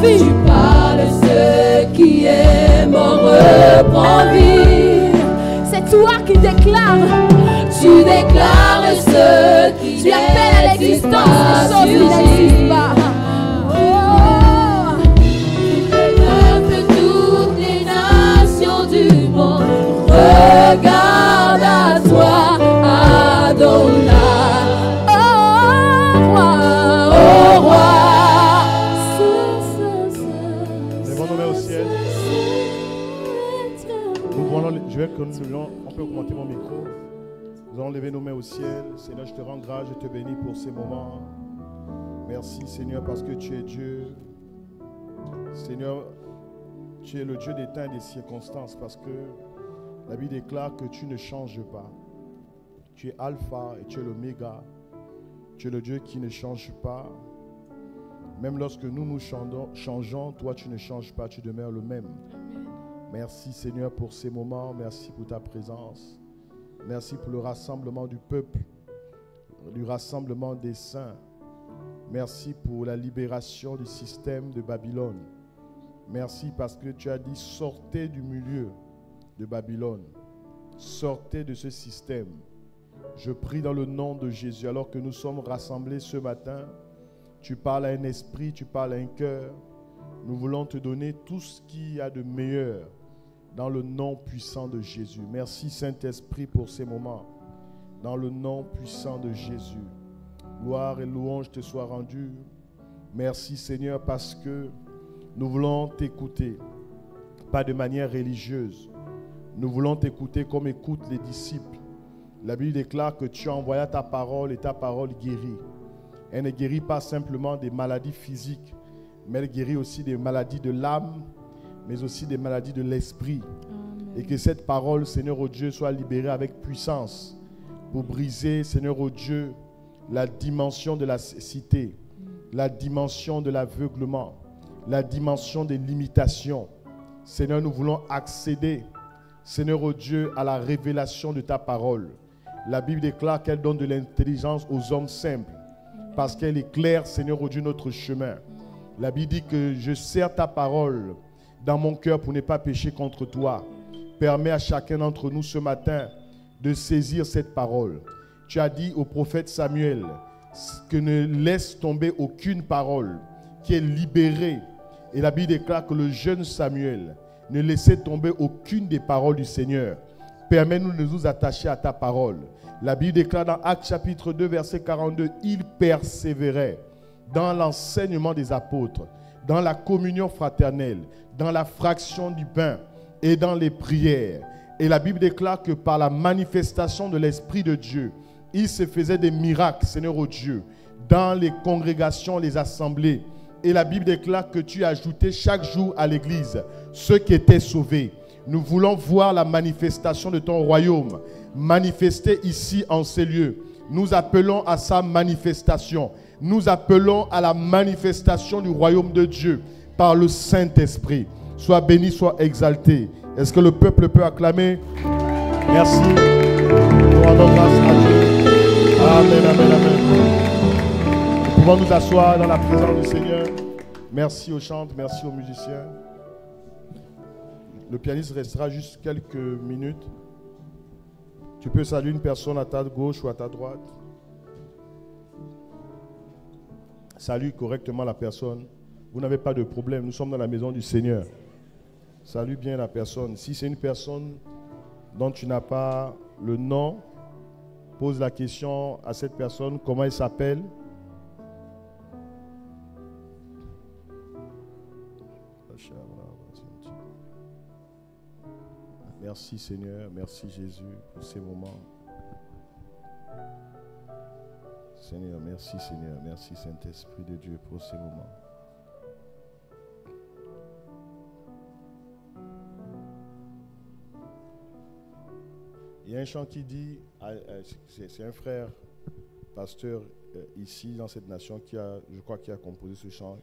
vie. Tu parles, ce qui est mort reprend vie. C'est toi qui déclares. Tu déclares ce qui Tu appelles à l'existence des choses qui n'existent pas. Toutes les nations du monde regardent à toi, Adonai. Oh roi, Oh roi. Lèvons nos mains au ciel. Je vais que on peut augmenter mon micro. Nous allons lever nos mains au ciel. Seigneur, je te rends grâce, je te bénis pour ces moments. Merci Seigneur parce que tu es Dieu. Seigneur, tu es le Dieu des temps et des circonstances parce que la Bible déclare que tu ne changes pas. Tu es Alpha et tu es l'Oméga. Tu es le Dieu qui ne change pas. Même lorsque nous changeons, toi tu ne changes pas, tu demeures le même. Merci Seigneur pour ces moments, merci pour ta présence. Merci pour le rassemblement du peuple, du rassemblement des saints. Merci pour la libération du système de Babylone. Merci parce que tu as dit sortez du milieu de Babylone. Sortez de ce système. Je prie dans le nom de Jésus alors que nous sommes rassemblés ce matin. Tu parles à un esprit, tu parles à un cœur. Nous voulons te donner tout ce qu'il y a de meilleur dans le nom puissant de Jésus. Merci Saint-Esprit pour ces moments. Dans le nom puissant de Jésus. Gloire et louange te soient rendues. Merci Seigneur parce que nous voulons t'écouter, pas de manière religieuse. Nous voulons t'écouter comme écoutent les disciples. La Bible déclare que tu as envoyé ta parole et ta parole guérit. Elle ne guérit pas simplement des maladies physiques, mais elle guérit aussi des maladies de l'âme, mais aussi des maladies de l'esprit. Et que cette parole, Seigneur oh Dieu, soit libérée avec puissance pour briser, Seigneur oh Dieu, la dimension de la cité, la dimension de l'aveuglement, la dimension des limitations. Seigneur, nous voulons accéder, Seigneur oh Dieu, à la révélation de ta parole. La Bible déclare qu'elle donne de l'intelligence aux hommes simples, parce qu'elle éclaire, Seigneur oh Dieu, notre chemin. La Bible dit que je serre ta parole dans mon cœur pour ne pas pécher contre toi. Permets à chacun d'entre nous ce matin de saisir cette parole. Tu as dit au prophète Samuel que ne laisse tomber aucune parole qui est libérée. Et la Bible déclare que le jeune Samuel ne laissait tomber aucune des paroles du Seigneur. Permets-nous de nous attacher à ta parole. La Bible déclare dans Actes chapitre 2 verset 42, il persévérait dans l'enseignement des apôtres, dans la communion fraternelle, dans la fraction du pain et dans les prières. Et la Bible déclare que par la manifestation de l'Esprit de Dieu, il se faisait des miracles, Seigneur oh Dieu, dans les congrégations, les assemblées. Et la Bible déclare que tu as ajouté chaque jour à l'Église ceux qui étaient sauvés. Nous voulons voir la manifestation de ton royaume manifestée ici en ces lieux. Nous appelons à sa manifestation. Nous appelons à la manifestation du royaume de Dieu par le Saint-Esprit. Sois béni, sois exalté. Est-ce que le peuple peut acclamer? Merci. Nous rendons grâce à Dieu. Amen, amen, amen. Nous pouvons nous asseoir dans la présence du Seigneur. Merci aux chantres, merci aux musiciens. Le pianiste restera juste quelques minutes. Tu peux saluer une personne à ta gauche ou à ta droite. Salue correctement la personne. Vous n'avez pas de problème. Nous sommes dans la maison du Seigneur. Salue bien la personne. Si c'est une personne dont tu n'as pas le nom, pose la question à cette personne. Comment elle s'appelle? Merci Seigneur, merci Jésus pour ces moments. Seigneur, merci Saint-Esprit de Dieu pour ces moments. Il y a un chant qui dit, c'est un frère pasteur ici dans cette nation qui a, je crois, qui a composé ce chant.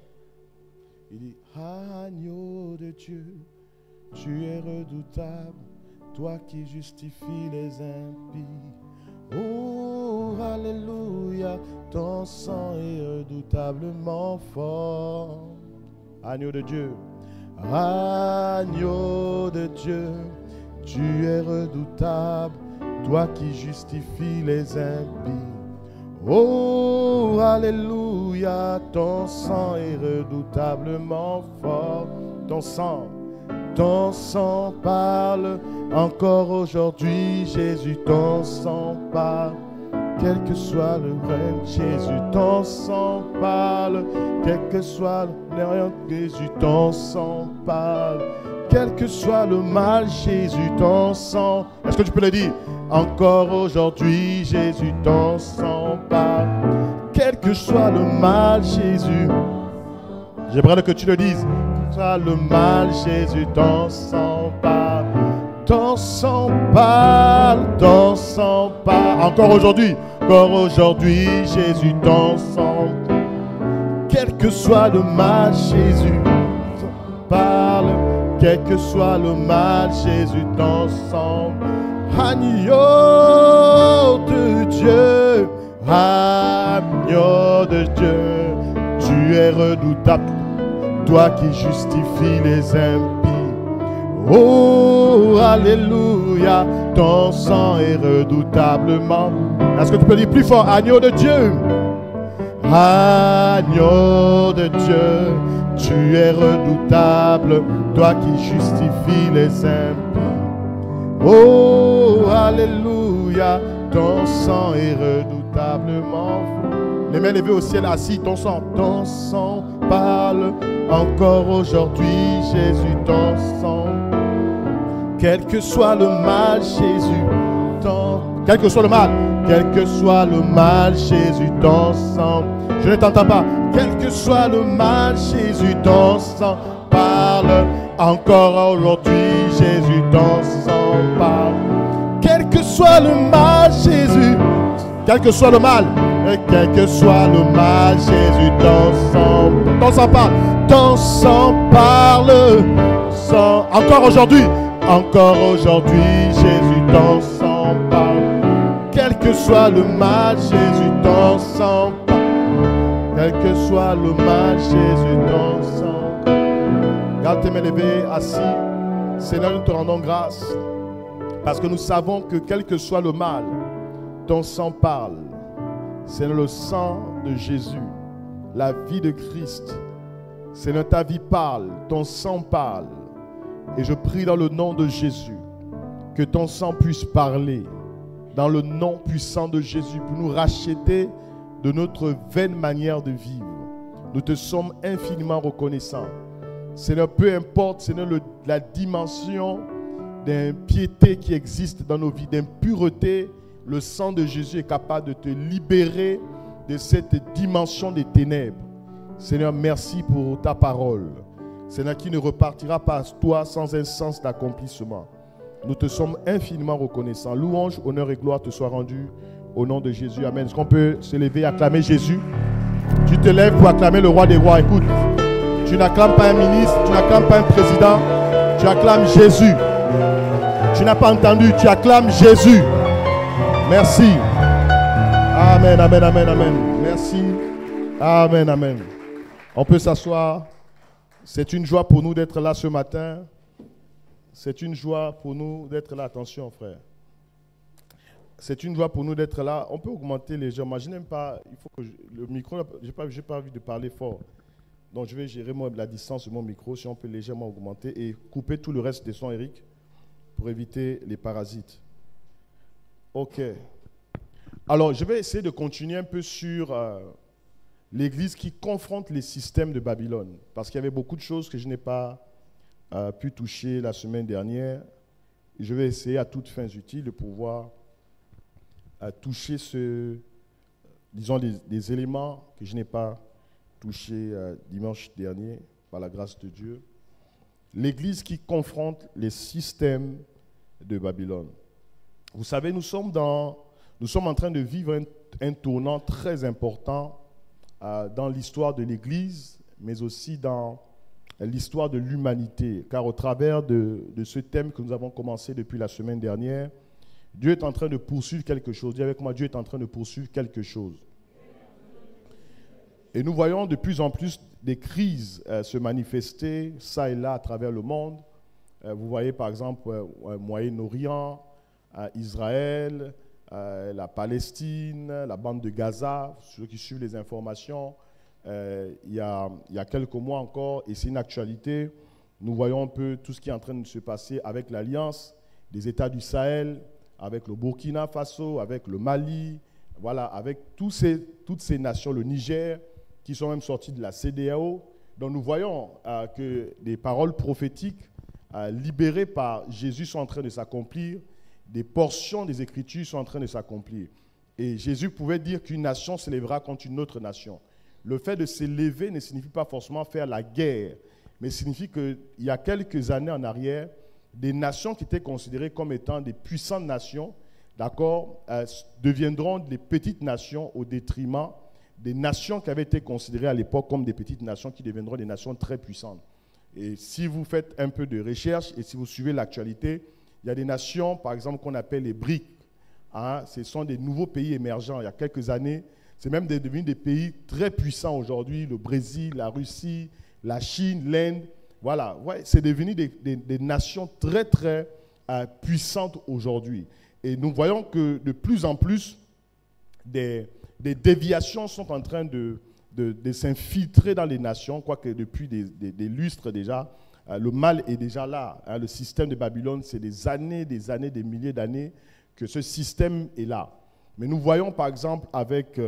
Il dit, agneau de Dieu, tu es redoutable, toi qui justifies les impies. Oh, alléluia, ton sang est redoutablement fort. Agneau de Dieu. Agneau de Dieu, tu es redoutable, toi qui justifies les impies. Oh, alléluia, ton sang est redoutablement fort. Ton sang parle encore aujourd'hui, Jésus, ton sang parle. Quel que soit le règne, Jésus, ton sang parle. Quel que soit le règne, Jésus, ton sang parle. Quel que soit le mal, Jésus, ton sang. Est-ce que tu peux le dire? Encore aujourd'hui, Jésus, ton sang parle. Quel que soit le mal, Jésus. J'aimerais que tu le dises. Quel que soit le mal, Jésus, ton sang parle. Ton sang parle, ton sang parle. Encore aujourd'hui, Jésus, ton sang. Quel que soit le mal, Jésus, parle. Quel que soit le mal, Jésus, ton sang. Agneau de Dieu, agneau de Dieu, tu es redoutable, toi qui justifies les impies. Oh, alléluia, ton sang est redoutablement. Est-ce que tu peux dire plus fort? Agneau de Dieu, agneau de Dieu, tu es redoutable, toi qui justifies les impies. Oh, alléluia, ton sang est redoutablement. Les mains levées au ciel, assis, ton sang parle encore aujourd'hui, Jésus, ton sang. Quel que soit le mal, Jésus, quel que soit le mal, Jésus, ton sang. Je ne t'entends pas. Quel que soit le mal, Jésus, ton sang parle. Encore aujourd'hui, Jésus, ton sang parle. Quel que soit le mal, Jésus, quel que soit le mal, Jésus, ton sang parle. Ton sang parle. Encore aujourd'hui, Jésus, ton sang parle. Quel que soit le mal, Jésus, ton sang parle. Quel que soit le mal, Jésus, ton sang. Garde tes mains levées, assis. Seigneur, nous te rendons grâce parce que nous savons que quel que soit le mal, ton sang parle. Seigneur, le sang de Jésus, la vie de Christ. Seigneur, ta vie parle, ton sang parle. Et je prie dans le nom de Jésus que ton sang puisse parler dans le nom puissant de Jésus pour nous racheter de notre vaine manière de vivre. Nous te sommes infiniment reconnaissants. Seigneur, peu importe, Seigneur, la dimension d'impiété qui existe dans nos vies, d'impureté, le sang de Jésus est capable de te libérer de cette dimension des ténèbres. Seigneur, merci pour ta parole. Seigneur, qui ne repartira pas à toi sans un sens d'accomplissement. Nous te sommes infiniment reconnaissants. Louange, honneur et gloire te soient rendus au nom de Jésus. Amen. Est-ce qu'on peut se lever et acclamer Jésus? Tu te lèves pour acclamer le roi des rois. Écoute, tu n'acclames pas un ministre, tu n'acclames pas un président, tu acclames Jésus. Tu n'as pas entendu, tu acclames Jésus. Merci. Amen, amen, amen, amen. Merci. Amen, amen. On peut s'asseoir. C'est une joie pour nous d'être là ce matin. C'est une joie pour nous d'être là. Attention, frère. C'est une joie pour nous d'être là. On peut augmenter légèrement. Je n'aime pas, il faut que le micro, je n'ai pas envie de parler fort. Donc je vais gérer la distance de mon micro, si on peut légèrement augmenter et couper tout le reste des sons, Eric, pour éviter les parasites. Ok. Alors, je vais essayer de continuer un peu sur l'Église qui confronte les systèmes de Babylone. Parce qu'il y avait beaucoup de choses que je n'ai pas pu toucher la semaine dernière. Et je vais essayer à toutes fins utiles de pouvoir toucher disons, des éléments que je n'ai pas touchés dimanche dernier, par la grâce de Dieu. L'Église qui confronte les systèmes de Babylone. Vous savez, nous sommes en train de vivre un tournant très important dans l'histoire de l'Église, mais aussi dans l'histoire de l'humanité. Car au travers de ce thème que nous avons commencé depuis la semaine dernière, Dieu est en train de poursuivre quelque chose. Dis avec moi, Dieu est en train de poursuivre quelque chose. Et nous voyons de plus en plus des crises se manifester, ça et là, à travers le monde. Vous voyez par exemple Moyen-Orient, Israël, la Palestine, la bande de Gaza, ceux qui suivent les informations. Il y a quelques mois encore, et c'est une actualité, nous voyons un peu tout ce qui est en train de se passer avec l'Alliance des États du Sahel, avec le Burkina Faso, avec le Mali, voilà, avec toutes ces nations, le Niger, qui sont même sortis de la CEDEAO. Donc nous voyons que des paroles prophétiques libérées par Jésus sont en train de s'accomplir, des portions des Écritures sont en train de s'accomplir. Et Jésus pouvait dire qu'une nation s'élèvera contre une autre nation. Le fait de s'élever ne signifie pas forcément faire la guerre, mais signifie qu'il y a quelques années en arrière, des nations qui étaient considérées comme étant des puissantes nations, d'accord, deviendront des petites nations au détriment des nations qui avaient été considérées à l'époque comme des petites nations qui deviendront des nations très puissantes. Et si vous faites un peu de recherche et si vous suivez l'actualité, il y a des nations, par exemple, qu'on appelle les BRICS. Ce sont des nouveaux pays émergents. Il y a quelques années, c'est même devenu des pays très puissants aujourd'hui, le Brésil, la Russie, la Chine, l'Inde. Voilà, ouais, c'est devenu des nations très, très puissantes aujourd'hui. Et nous voyons que de plus en plus, des déviations sont en train de s'infiltrer dans les nations, quoique depuis des lustres déjà, le mal est déjà là. Le système de Babylone, c'est des milliers d'années que ce système est là. Mais nous voyons par exemple avec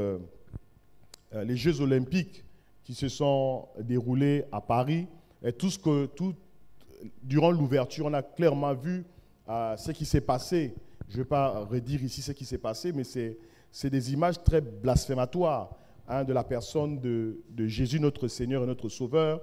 les Jeux Olympiques qui se sont déroulés à Paris, et durant l'ouverture, on a clairement vu ce qui s'est passé. Je ne vais pas redire ici ce qui s'est passé, mais c'est des images très blasphématoires de la personne de Jésus, notre Seigneur et notre Sauveur,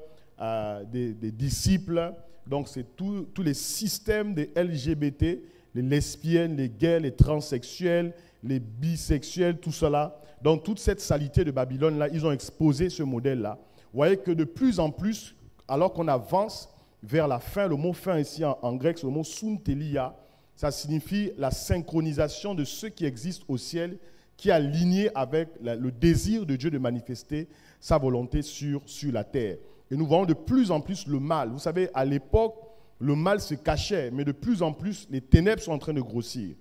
des disciples. Donc, c'est tous les systèmes des LGBT, les lesbiennes, les gays, les transsexuels, les bisexuels, tout cela. Donc, toute cette saleté de Babylone, là, ils ont exposé ce modèle-là. Vous voyez que de plus en plus, alors qu'on avance vers la fin, le mot fin ici en grec, c'est le mot suntelia, ça signifie la synchronisation de ce qui existe au ciel, qui est aligné avec le désir de Dieu de manifester sa volonté sur la terre. Et nous voyons de plus en plus le mal. Vous savez, à l'époque, le mal se cachait, mais de plus en plus, les ténèbres sont en train de grossir.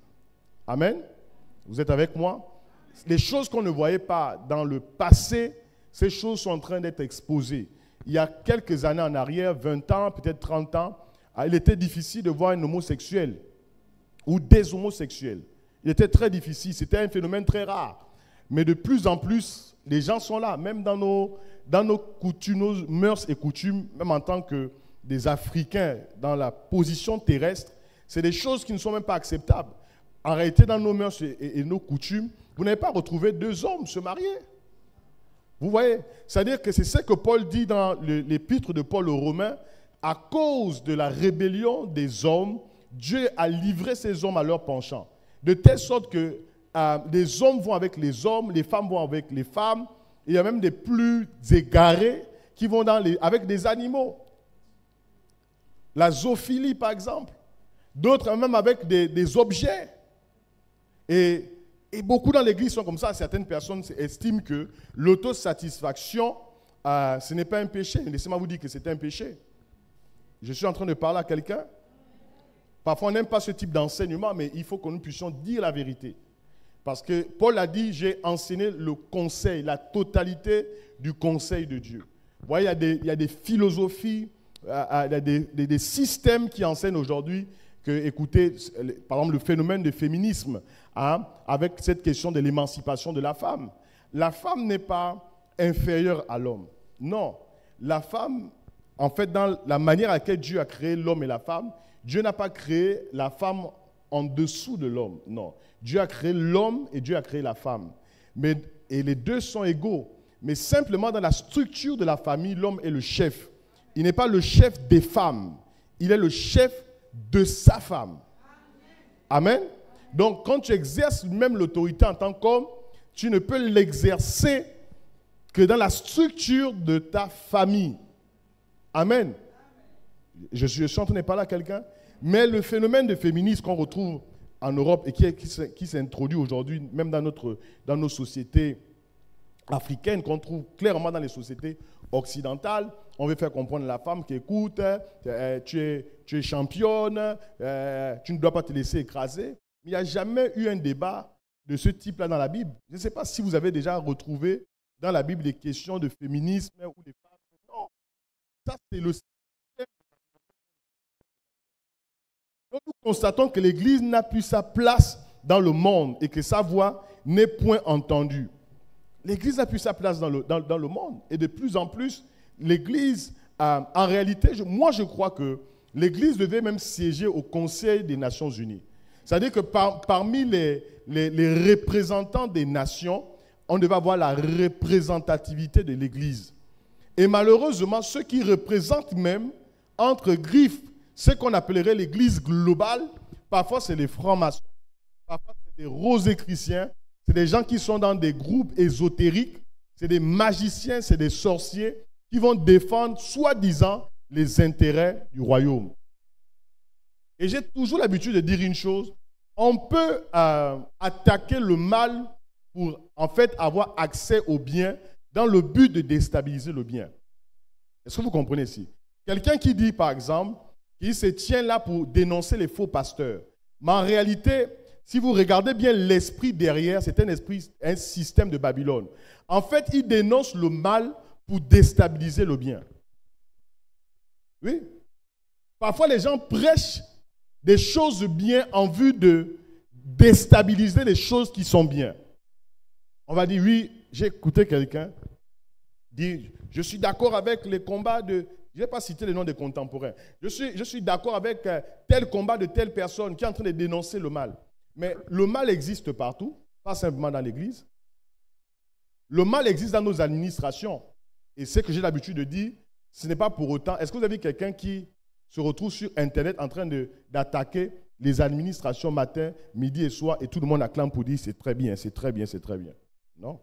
Amen? Vous êtes avec moi? Les choses qu'on ne voyait pas dans le passé, ces choses sont en train d'être exposées. Il y a quelques années en arrière, 20 ans, peut-être 30 ans, il était difficile de voir un homosexuel ou des homosexuels. Il était très difficile, c'était un phénomène très rare. Mais de plus en plus, les gens sont là, même dans nos coutumes, nos mœurs et coutumes, même en tant que des Africains, dans la position terrestre, c'est des choses qui ne sont même pas acceptables. En réalité, dans nos mœurs et nos coutumes, vous n'avez pas retrouvé deux hommes se marier. Vous voyez? C'est-à-dire que c'est ce que Paul dit dans l'épître de Paul aux Romains. À cause de la rébellion des hommes, Dieu a livré ces hommes à leur penchant. De telle sorte que les hommes vont avec les hommes, les femmes vont avec les femmes. Il y a même des plus égarés qui vont avec des animaux. La zoophilie, par exemple. D'autres même avec des objets. Et beaucoup dans l'Église sont comme ça. Certaines personnes estiment que l'autosatisfaction, ce n'est pas un péché. Laissez-moi vous dire que c'est un péché. Je suis en train de parler à quelqu'un. Parfois, on n'aime pas ce type d'enseignement, mais il faut que nous puissions dire la vérité. Parce que Paul a dit, j'ai enseigné le conseil, la totalité du conseil de Dieu. Vous voyez, il y a des philosophies, il y a des systèmes qui enseignent aujourd'hui que, écoutez, par exemple, le phénomène de féminisme, avec cette question de l'émancipation de la femme. La femme n'est pas inférieure à l'homme. Non. La femme, en fait, dans la manière à laquelle Dieu a créé l'homme et la femme, Dieu n'a pas créé la femme en dessous de l'homme. Non. Dieu a créé l'homme et Dieu a créé la femme. Et les deux sont égaux. Mais simplement dans la structure de la famille, l'homme est le chef. Il n'est pas le chef des femmes. Il est le chef de sa femme. Amen. Donc, quand tu exerces même l'autorité en tant qu'homme, tu ne peux l'exercer que dans la structure de ta famille. Amen. Je suis en train de parler à quelqu'un. Mais le phénomène de féminisme qu'on retrouve en Europe et qui s'introduit aujourd'hui, même dans nos sociétés africaine qu'on trouve clairement dans les sociétés occidentales. On veut faire comprendre à la femme qu'écoute, tu es championne, tu ne dois pas te laisser écraser. Il n'y a jamais eu un débat de ce type-là dans la Bible. Je ne sais pas si vous avez déjà retrouvé dans la Bible des questions de féminisme ou des femmes. Non, ça c'est le système. Donc, nous constatons que l'Église n'a plus sa place dans le monde et que sa voix n'est point entendue. L'Église n'a plus sa place dans le monde. Et de plus en plus, l'Église, en réalité, moi je crois que l'Église devait même siéger au Conseil des Nations Unies. C'est-à-dire que parmi les représentants des nations, on devait avoir la représentativité de l'Église. Et malheureusement, ceux qui représentent même, entre griffes, ce qu'on appellerait l'Église globale, parfois c'est les francs-maçons, parfois c'est des rosicruciens, c'est des gens qui sont dans des groupes ésotériques, c'est des magiciens, c'est des sorciers qui vont défendre, soi-disant, les intérêts du royaume. Et j'ai toujours l'habitude de dire une chose, on peut attaquer le mal pour en fait avoir accès au bien dans le but de déstabiliser le bien. Est-ce que vous comprenez ici? Quelqu'un qui dit par exemple qu'il se tient là pour dénoncer les faux pasteurs. Mais en réalité, si vous regardez bien l'esprit derrière, c'est un système de Babylone. En fait, il dénonce le mal pour déstabiliser le bien. Oui. Parfois, les gens prêchent des choses bien en vue de déstabiliser les choses qui sont bien. On va dire, oui, j'ai écouté quelqu'un dire, je suis d'accord avec les combats de... Je ne vais pas citer les noms des contemporains. Je suis d'accord avec tel combat de telle personne qui est en train de dénoncer le mal. Mais le mal existe partout, pas simplement dans l'Église. Le mal existe dans nos administrations. Et ce que j'ai l'habitude de dire, ce n'est pas pour autant... Est-ce que vous avez quelqu'un qui se retrouve sur Internet en train d'attaquer les administrations matin, midi et soir, et tout le monde acclame pour dire c'est très bien, c'est très bien, c'est très bien? Non.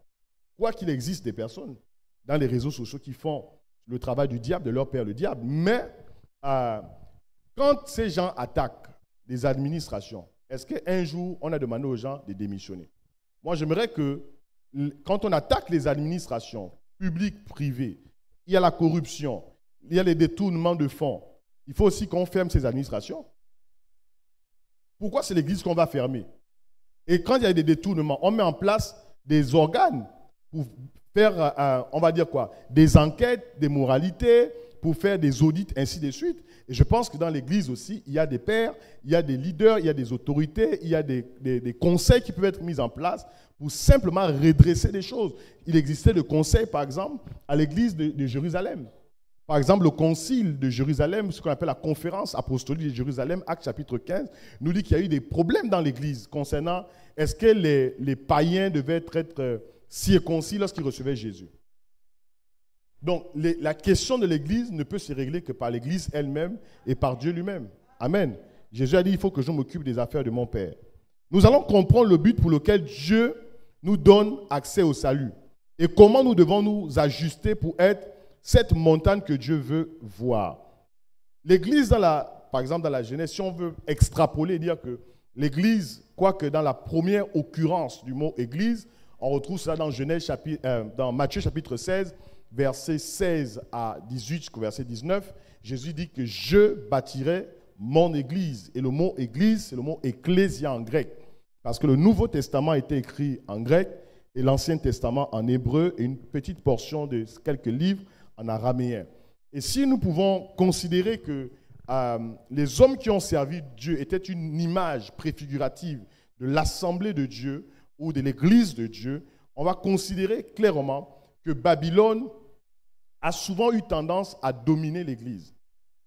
Quoi qu'il existe des personnes dans les réseaux sociaux qui font le travail du diable, de leur père le diable, mais quand ces gens attaquent les administrations, est-ce qu'un jour on a demandé aux gens de démissionner? Moi j'aimerais que quand on attaque les administrations publiques, privées, il y a la corruption, il y a les détournements de fonds, il faut aussi qu'on ferme ces administrations. Pourquoi c'est l'Église qu'on va fermer? Et quand il y a des détournements, on met en place des organes pour faire, on va dire quoi, des enquêtes, des moralités, pour faire des audits, ainsi de suite. Et je pense que dans l'Église aussi, il y a des pères, il y a des leaders, il y a des autorités, il y a des conseils qui peuvent être mis en place pour simplement redresser des choses. Il existait des conseils, par exemple, à l'Église de Jérusalem. Par exemple, le concile de Jérusalem, ce qu'on appelle la conférence apostolique de Jérusalem, Actes chapitre 15, nous dit qu'il y a eu des problèmes dans l'Église concernant est-ce que les païens devaient être circoncis lorsqu'ils recevaient Jésus. Donc, la question de l'Église ne peut se régler que par l'Église elle-même et par Dieu lui-même. Amen. Jésus a dit, il faut que je m'occupe des affaires de mon Père. Nous allons comprendre le but pour lequel Dieu nous donne accès au salut et comment nous devons nous ajuster pour être cette montagne que Dieu veut voir. L'Église, par exemple dans la Genèse, si on veut extrapoler et dire que l'Église, quoique dans la première occurrence du mot Église, on retrouve ça dans dans Matthieu chapitre 16, versets 16 à 18 jusqu'au verset 19, Jésus dit que je bâtirai mon Église. Et le mot Église, c'est le mot ecclésia en grec. Parce que le Nouveau Testament a été écrit en grec et l'Ancien Testament en hébreu et une petite portion de quelques livres en araméen. Et si nous pouvons considérer que les hommes qui ont servi Dieu étaient une image préfigurative de l'assemblée de Dieu ou de l'Église de Dieu, on va considérer clairement que Babylone a souvent eu tendance à dominer l'Église.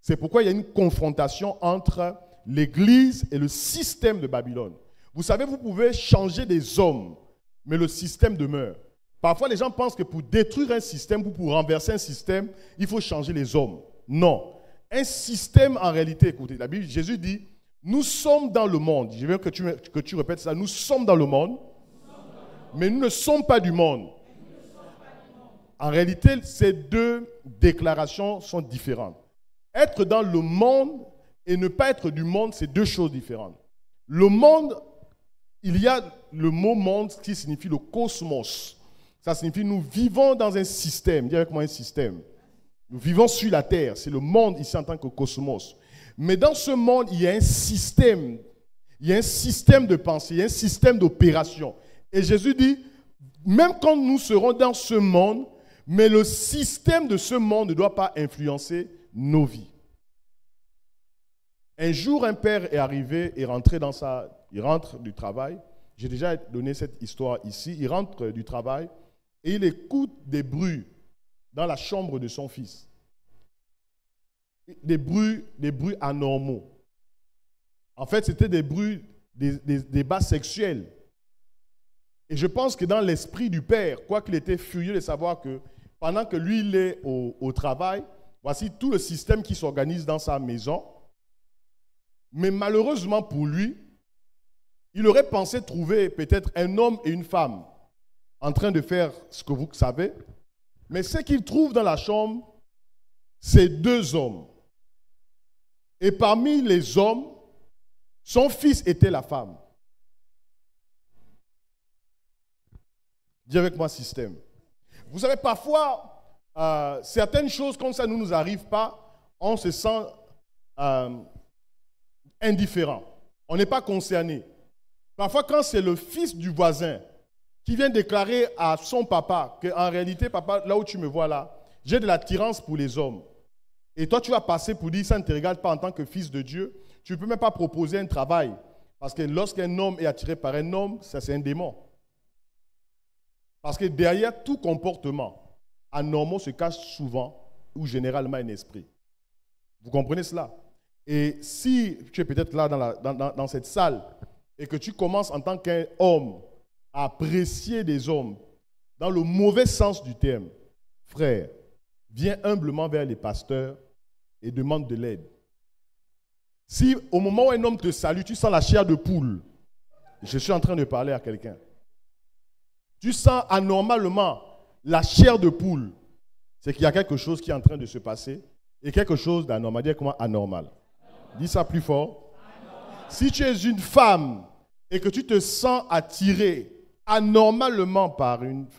C'est pourquoi il y a une confrontation entre l'Église et le système de Babylone. Vous savez, vous pouvez changer des hommes, mais le système demeure. Parfois, les gens pensent que pour détruire un système ou pour renverser un système, il faut changer les hommes. Non. Un système, en réalité, écoutez, la Bible, Jésus dit, nous sommes dans le monde. Je veux que tu répètes ça. Nous sommes dans le monde, mais nous ne sommes pas du monde. En réalité, ces deux déclarations sont différentes. Être dans le monde et ne pas être du monde, c'est deux choses différentes. Le monde, il y a le mot monde qui signifie le cosmos. Ça signifie nous vivons dans un système. Dis avec moi un système. Nous vivons sur la terre. C'est le monde ici en tant que cosmos. Mais dans ce monde, il y a un système. Il y a un système de pensée, il y a un système d'opération. Et Jésus dit, même quand nous serons dans ce monde, mais le système de ce monde ne doit pas influencer nos vies. Un jour, un père est arrivé et il rentre du travail. J'ai déjà donné cette histoire ici. Il rentre du travail et il écoute des bruits dans la chambre de son fils. Des bruits anormaux. En fait, c'était des bruits, des débats sexuels. Et je pense que dans l'esprit du père, quoiqu'il était furieux de savoir que pendant que lui, il est au travail, voici tout le système qui s'organise dans sa maison. Mais malheureusement pour lui, il aurait pensé trouver peut-être un homme et une femme en train de faire ce que vous savez. Mais ce qu'il trouve dans la chambre, c'est 2 hommes. Et parmi les hommes, son fils était la femme. Dis avec moi système. Vous savez, parfois, certaines choses comme ça ne nous arrivent pas, on se sent indifférent. On n'est pas concerné. Parfois, quand c'est le fils du voisin qui vient déclarer à son papa qu'en réalité, papa, là où tu me vois là, j'ai de l'attirance pour les hommes. Et toi, tu vas passer pour dire, ça ne te regarde pas en tant que fils de Dieu. Tu ne peux même pas proposer un travail. Parce que lorsqu'un homme est attiré par un homme, ça c'est un démon. Parce que derrière tout comportement anormal se cache souvent ou généralement un esprit. Vous comprenez cela? Et si tu es peut-être là dans cette salle et que tu commences en tant qu'un homme à apprécier des hommes dans le mauvais sens du terme, frère, viens humblement vers les pasteurs et demande de l'aide. Si au moment où un homme te salue, tu sens la chair de poule, je suis en train de parler à quelqu'un. Tu sens anormalement la chair de poule, c'est qu'il y a quelque chose qui est en train de se passer et quelque chose d'anormal. Dis comment anormal. Dis ça plus fort. Si tu es une femme et que tu te sens attiré anormalement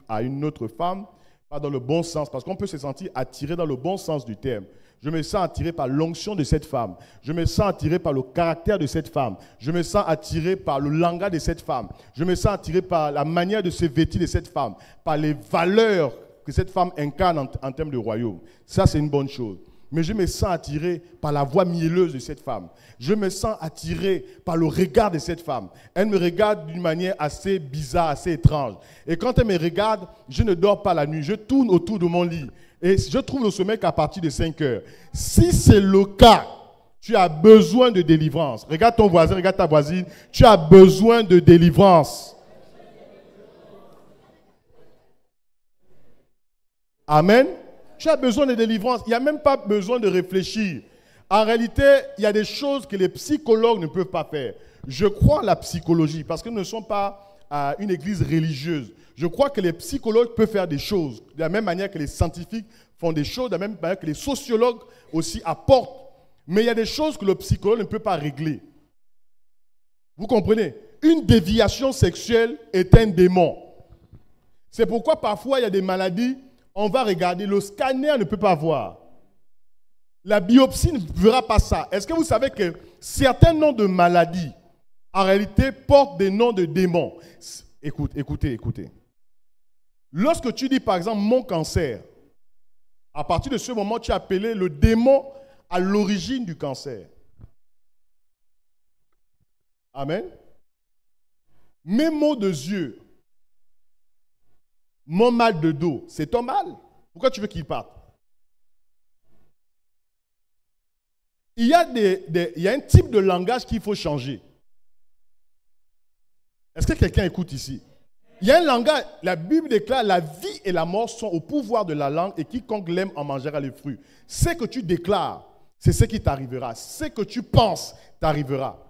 à une autre femme, pas dans le bon sens, parce qu'on peut se sentir attiré dans le bon sens du terme. Je me sens attiré par l'onction de cette femme. Je me sens attiré par le caractère de cette femme. Je me sens attiré par le langage de cette femme. Je me sens attiré par la manière de se vêtir de cette femme, par les valeurs que cette femme incarne en termes de royaume. Ça, c'est une bonne chose. Mais je me sens attiré par la voix mielleuse de cette femme. Je me sens attiré par le regard de cette femme. Elle me regarde d'une manière assez bizarre, assez étrange. Et quand elle me regarde, je ne dors pas la nuit. Je tourne autour de mon lit. Et je trouve le sommeil qu'à partir de 5 heures. Si c'est le cas, tu as besoin de délivrance. Regarde ton voisin, regarde ta voisine. Tu as besoin de délivrance. Amen. Tu as besoin de délivrance. Il n'y a même pas besoin de réfléchir. En réalité, il y a des choses que les psychologues ne peuvent pas faire. Je crois à la psychologie parce que nous ne sommes pas une église religieuse. Je crois que les psychologues peuvent faire des choses de la même manière que les scientifiques font des choses, de la même manière que les sociologues aussi apportent. Mais il y a des choses que le psychologue ne peut pas régler. Vous comprenez? Une déviation sexuelle est un démon. C'est pourquoi parfois il y a des maladies, on va regarder, le scanner ne peut pas voir. La biopsie ne verra pas ça. Est-ce que vous savez que certains noms de maladies, en réalité, portent des noms de démons? Écoutez. Lorsque tu dis, par exemple, mon cancer, à partir de ce moment, tu as appelé le démon à l'origine du cancer. Amen. Mes maux de yeux, mon mal de dos, c'est ton mal. Pourquoi tu veux qu'il parte? Il y a un type de langage qu'il faut changer. Est-ce que quelqu'un écoute ici? Il y a un langage, la Bible déclare la vie et la mort sont au pouvoir de la langue et quiconque l'aime en mangera les fruits. Ce que tu déclares, c'est ce qui t'arrivera. Ce que tu penses t'arrivera.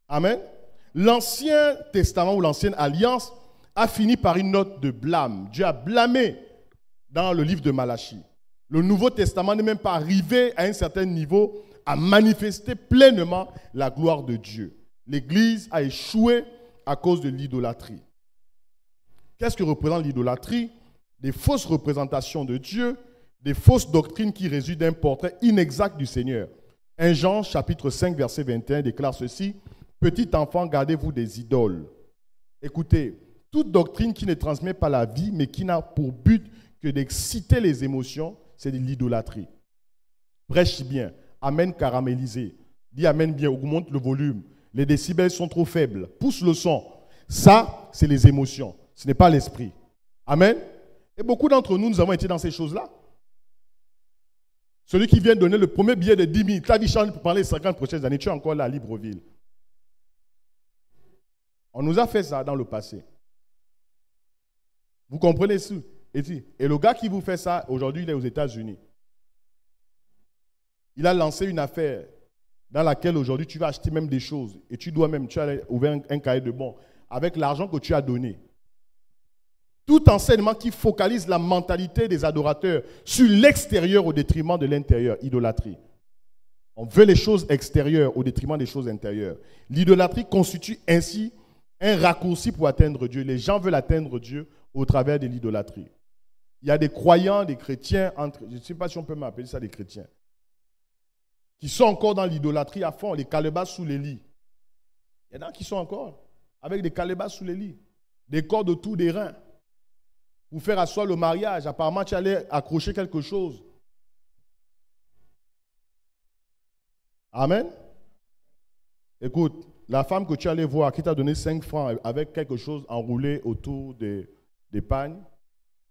Amen. L'Ancien Testament ou l'Ancienne Alliance a fini par une note de blâme. Dieu a blâmé dans le livre de Malachie. Le Nouveau Testament n'est même pas arrivé à un certain niveau à manifester pleinement la gloire de Dieu. L'Église a échoué à cause de l'idolâtrie. Qu'est-ce que représente l'idolâtrie? Des fausses représentations de Dieu, des fausses doctrines qui résultent d'un portrait inexact du Seigneur. 1 Jean chapitre 5 verset 21 déclare ceci: « Petit enfant, gardez-vous des idoles. » Écoutez, toute doctrine qui ne transmet pas la vie, mais qui n'a pour but que d'exciter les émotions, c'est de l'idolâtrie. Prêche bien, amen caramélisé. Dis amen bien, augmente le volume. Les décibels sont trop faibles. Pousse le son. Ça, c'est les émotions. Ce n'est pas l'esprit. Amen. Et beaucoup d'entre nous, nous avons été dans ces choses-là. Celui qui vient donner le premier billet de 10 000, ta vie change pour parler les 50 prochaines années, tu es encore là à Libreville. On nous a fait ça dans le passé. Vous comprenez ça? Et le gars qui vous fait ça, aujourd'hui, il est aux États-Unis. Il a lancé une affaire dans laquelle aujourd'hui tu vas acheter même des choses et tu as ouvert un cahier de bons avec l'argent que tu as donné. Tout enseignement qui focalise la mentalité des adorateurs sur l'extérieur au détriment de l'intérieur, idolâtrie. On veut les choses extérieures au détriment des choses intérieures. L'idolâtrie constitue ainsi un raccourci pour atteindre Dieu. Les gens veulent atteindre Dieu au travers de l'idolâtrie. Il y a des croyants, des chrétiens, je ne sais pas si on peut m'appeler ça des chrétiens, qui sont encore dans l'idolâtrie à fond, les calebasses sous les lits. Il y en a qui sont encore avec des calebasses sous les lits, des cordes autour des reins, pour faire asseoir le mariage. Apparemment, tu allais accrocher quelque chose. Amen. Écoute, la femme que tu allais voir, qui t'a donné 5 francs avec quelque chose enroulé autour des pagnes,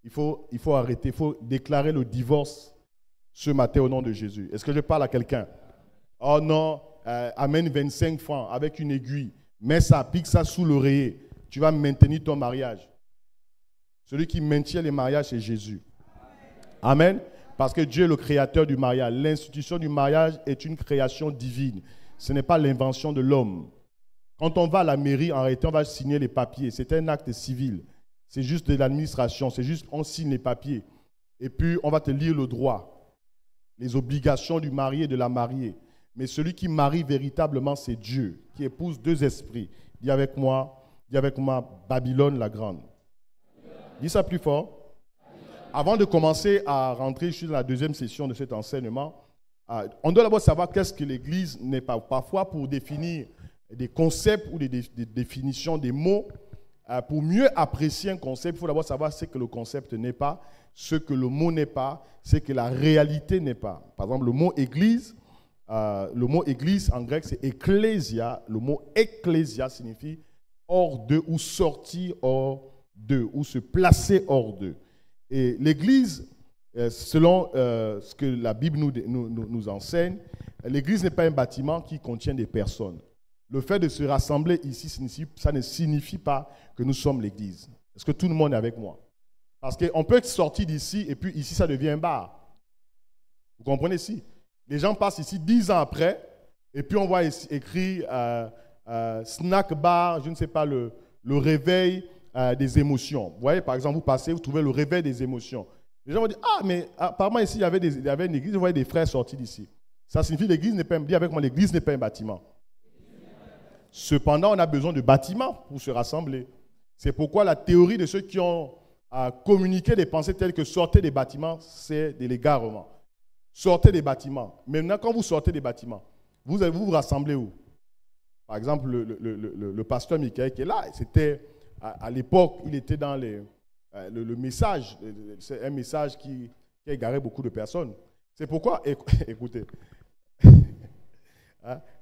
il faut arrêter, il faut déclarer le divorce ce matin au nom de Jésus. Est-ce que je parle à quelqu'un? Oh non, amène 25 francs avec une aiguille, mets ça, pique ça sous l'oreiller. Tu vas maintenir ton mariage. Celui qui maintient les mariages, c'est Jésus. Amen. Parce que Dieu est le créateur du mariage. L'institution du mariage est une création divine. Ce n'est pas l'invention de l'homme. Quand on va à la mairie, en réalité, on va signer les papiers. C'est un acte civil. C'est juste de l'administration. C'est juste, on signe les papiers. Et puis, on va te lire le droit. Les obligations du marié et de la mariée. Mais celui qui marie véritablement, c'est Dieu, qui épouse 2 esprits. Dis avec moi, Babylone la grande. Dis ça plus fort. Avant de commencer à rentrer, je suis dans la 2e session de cet enseignement. On doit d'abord savoir qu'est-ce que l'Église n'est pas. Parfois, pour définir des concepts ou des définitions des mots, pour mieux apprécier un concept, il faut d'abord savoir ce que le concept n'est pas, ce que le mot n'est pas, ce que la réalité n'est pas. Par exemple, le mot église en grec, c'est ecclésia. Le mot ecclésia signifie hors d'eux ou sortir hors d'eux ou se placer hors d'eux. Et l'Église, selon ce que la Bible nous enseigne, l'Église n'est pas un bâtiment qui contient des personnes. Le fait de se rassembler ici, ça ne signifie pas que nous sommes l'Église. Est-ce que tout le monde est avec moi? Parce qu'on peut sortir d'ici et puis ici, ça devient un bar. Vous comprenez ici? Les gens passent ici 10 ans après et puis on voit écrit snack bar, je ne sais pas, le réveil des émotions. Vous voyez, par exemple, vous passez, vous trouvez le réveil des émotions. Les gens vont dire, ah, mais apparemment ici, il y avait une église, vous voyez des frères sortis d'ici. Ça signifie que l'église n'est pas, dis avec moi, l'église n'est pas un bâtiment. Cependant, on a besoin de bâtiments pour se rassembler. C'est pourquoi la théorie de ceux qui ont communiqué des pensées telles que sortez des bâtiments, c'est de l'égarement. Sortez des bâtiments. Maintenant, quand vous sortez des bâtiments, vous vous rassemblez où? Par exemple, le pasteur Michael qui est là, c'était à l'époque, il était dans le message. C'est un message qui a égaré beaucoup de personnes. C'est pourquoi, écoutez,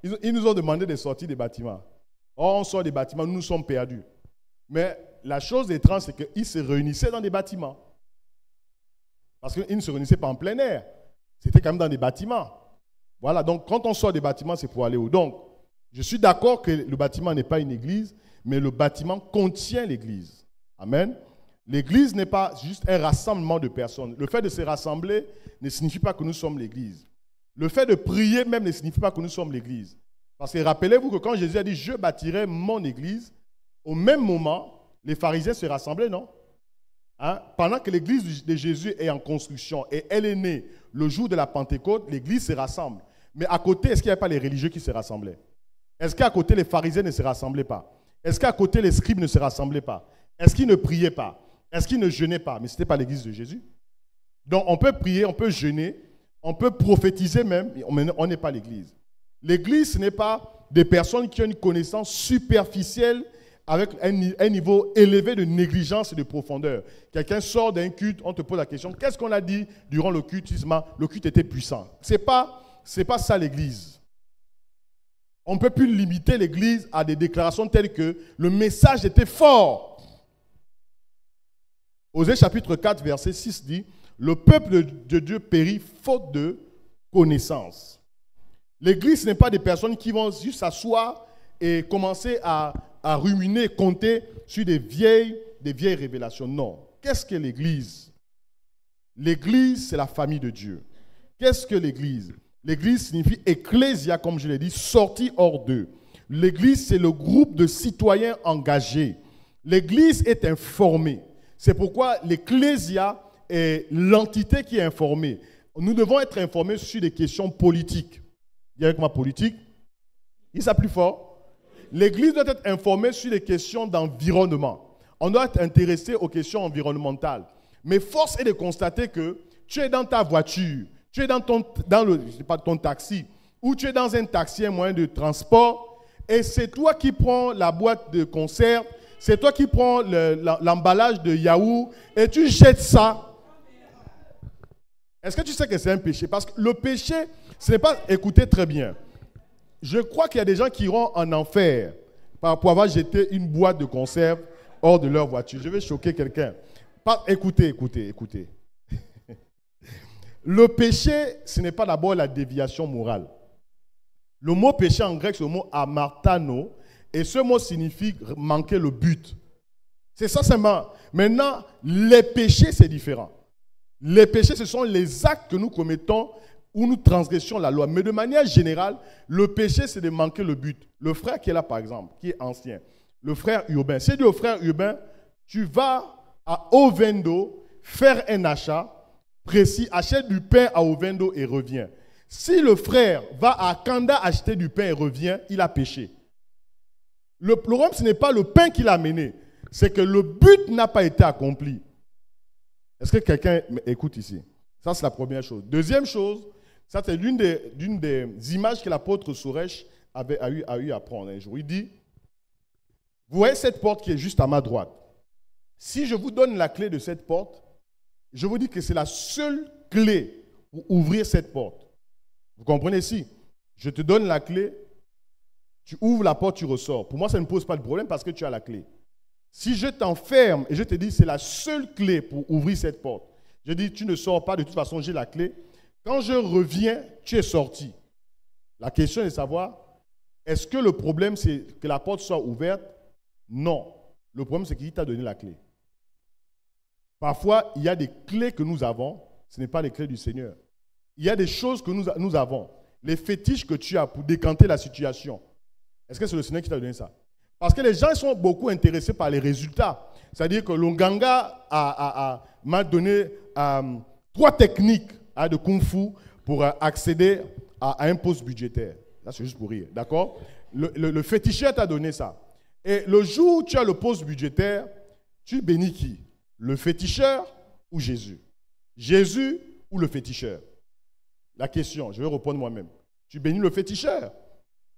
ils nous ont demandé de sortir des bâtiments. Or, on sort des bâtiments, nous sommes perdus. Mais la chose étrange, c'est qu'ils se réunissaient dans des bâtiments. Parce qu'ils ne se réunissaient pas en plein air. C'était quand même dans des bâtiments. Voilà, donc quand on sort des bâtiments, c'est pour aller où? Donc, je suis d'accord que le bâtiment n'est pas une église, mais le bâtiment contient l'église. Amen. L'église n'est pas juste un rassemblement de personnes. Le fait de se rassembler ne signifie pas que nous sommes l'église. Le fait de prier même ne signifie pas que nous sommes l'église. Parce que rappelez-vous que quand Jésus a dit « Je bâtirai mon église », au même moment, les pharisiens se rassemblaient, non? Pendant que l'église de Jésus est en construction et elle est née le jour de la Pentecôte, l'église se rassemble. Mais à côté, est-ce qu'il n'y avait pas les religieux qui se rassemblaient? Est-ce qu'à côté, les pharisiens ne se rassemblaient pas? Est-ce qu'à côté, les scribes ne se rassemblaient pas? Est-ce qu'ils ne priaient pas? Est-ce qu'ils ne jeûnaient pas? Mais ce n'était pas l'église de Jésus. Donc, on peut prier, on peut jeûner, on peut prophétiser même, mais on n'est pas l'église. L'église, ce n'est pas des personnes qui ont une connaissance superficielle avec un niveau élevé de négligence et de profondeur. Quelqu'un sort d'un culte, on te pose la question, qu'est-ce qu'on a dit durant le culte? Le culte était puissant. Ce n'est pas ça l'église. On ne peut plus limiter l'église à des déclarations telles que le message était fort. Osée chapitre 4, verset 6 dit, le peuple de Dieu périt faute de connaissance. L'église, ce n'est pas des personnes qui vont juste s'asseoir et commencer à ruminer, compter sur des vieilles révélations. Non. Qu'est-ce que l'église? L'église, c'est la famille de Dieu. Qu'est-ce que l'église? L'église signifie ecclésia, comme je l'ai dit, sorti hors d'eux. L'église, c'est le groupe de citoyens engagés. L'église est informée. C'est pourquoi l'ecclésia est l'entité qui est informée. Nous devons être informés sur des questions politiques. Dis avec moi politique. Dis ça plus fort. L'église doit être informée sur les questions d'environnement. On doit être intéressé aux questions environnementales. Mais force est de constater que tu es dans ta voiture, tu es dans ton taxi, ou tu es dans un taxi, un moyen de transport, et c'est toi qui prends la boîte de conserve, c'est toi qui prends l'emballage de yaourt, et tu jettes ça. Est-ce que tu sais que c'est un péché? Parce que le péché, ce n'est pas... Écoutez très bien. Je crois qu'il y a des gens qui iront en enfer pour avoir jeté une boîte de conserve hors de leur voiture. Je vais choquer quelqu'un. Écoutez. Le péché, ce n'est pas d'abord la déviation morale. Le mot péché en grec, c'est le mot amartano, et ce mot signifie manquer le but. C'est ça seulement. Maintenant, les péchés, c'est différent. Les péchés, ce sont les actes que nous commettons où nous transgressions la loi. Mais de manière générale, le péché, c'est de manquer le but. Le frère qui est là, par exemple, qui est ancien, le frère urbain. Si tu dis au frère urbain, tu vas à Ovendo faire un achat précis, achète du pain à Ovendo et reviens. Si le frère va à Kanda acheter du pain et revient, il a péché. Le problème, ce n'est pas le pain qu'il a amené, c'est que le but n'a pas été accompli. Est-ce que quelqu'un écoute ici? Ça, c'est la première chose. Deuxième chose, ça, c'est l'une des images que l'apôtre Soresh a eu à prendre un jour. Il dit, vous voyez cette porte qui est juste à ma droite. Si je vous donne la clé de cette porte, je vous dis que c'est la seule clé pour ouvrir cette porte. Vous comprenez ici? Je te donne la clé, tu ouvres la porte, tu ressors. Pour moi, ça ne pose pas de problème parce que tu as la clé. Si je t'enferme et je te dis c'est la seule clé pour ouvrir cette porte, je dis tu ne sors pas, de toute façon j'ai la clé. Quand je reviens, tu es sorti. La question est de savoir, est-ce que le problème c'est que la porte soit ouverte? Non. Le problème c'est qu'il t'a donné la clé. Parfois, il y a des clés que nous avons, ce n'est pas les clés du Seigneur. Il y a des choses que nous avons, les fétiches que tu as pour décanter la situation. Est-ce que c'est le Seigneur qui t'a donné ça? Parce que les gens sont beaucoup intéressés par les résultats. C'est-à-dire que l'Onganga m'a donné 3 techniques de Kung Fu pour accéder à un poste budgétaire. Là, c'est juste pour rire, d'accord? Le féticheur t'a donné ça. Et le jour où tu as le poste budgétaire, tu bénis qui? Le féticheur ou Jésus? Jésus ou le féticheur? La question, je vais répondre moi-même. Tu bénis le féticheur.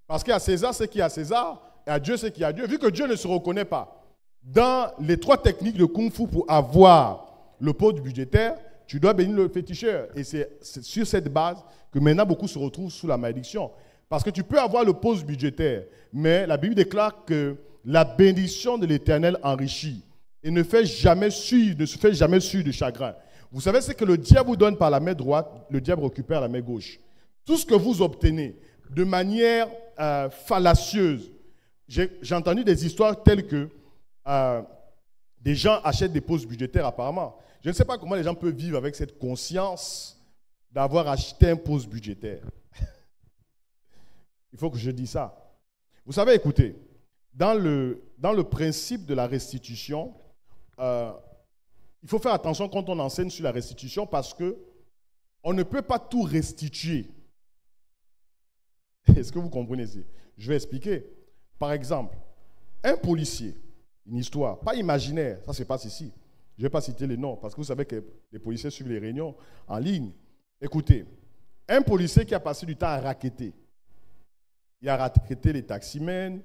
Parce qu'à César, ce qui est à César, et à Dieu, ce qui est à Dieu. Vu que Dieu ne se reconnaît pas dans les 3 techniques de Kung Fu pour avoir le poste budgétaire, tu dois bénir le féticheur. Et c'est sur cette base que maintenant beaucoup se retrouvent sous la malédiction. Parce que tu peux avoir le poste budgétaire, mais la Bible déclare que la bénédiction de l'Éternel enrichit et ne se fait jamais suivre de chagrin. Vous savez ce que le diable vous donne par la main droite, le diable récupère la main gauche. Tout ce que vous obtenez de manière fallacieuse. J'ai entendu des histoires telles que des gens achètent des postes budgétaires apparemment. Je ne sais pas comment les gens peuvent vivre avec cette conscience d'avoir acheté un poste budgétaire. Il faut que je dise ça. Vous savez, écoutez, dans le principe de la restitution, il faut faire attention quand on enseigne sur la restitution parce qu'on ne peut pas tout restituer. Est-ce que vous comprenez ici? Je vais expliquer. Par exemple, Un policier, une histoire, pas imaginaire, ça se passe ici. Je ne vais pas citer les noms, parce que vous savez que les policiers suivent les réunions en ligne. Écoutez, un policier qui a passé du temps à racketter. Il a racketé les taximens,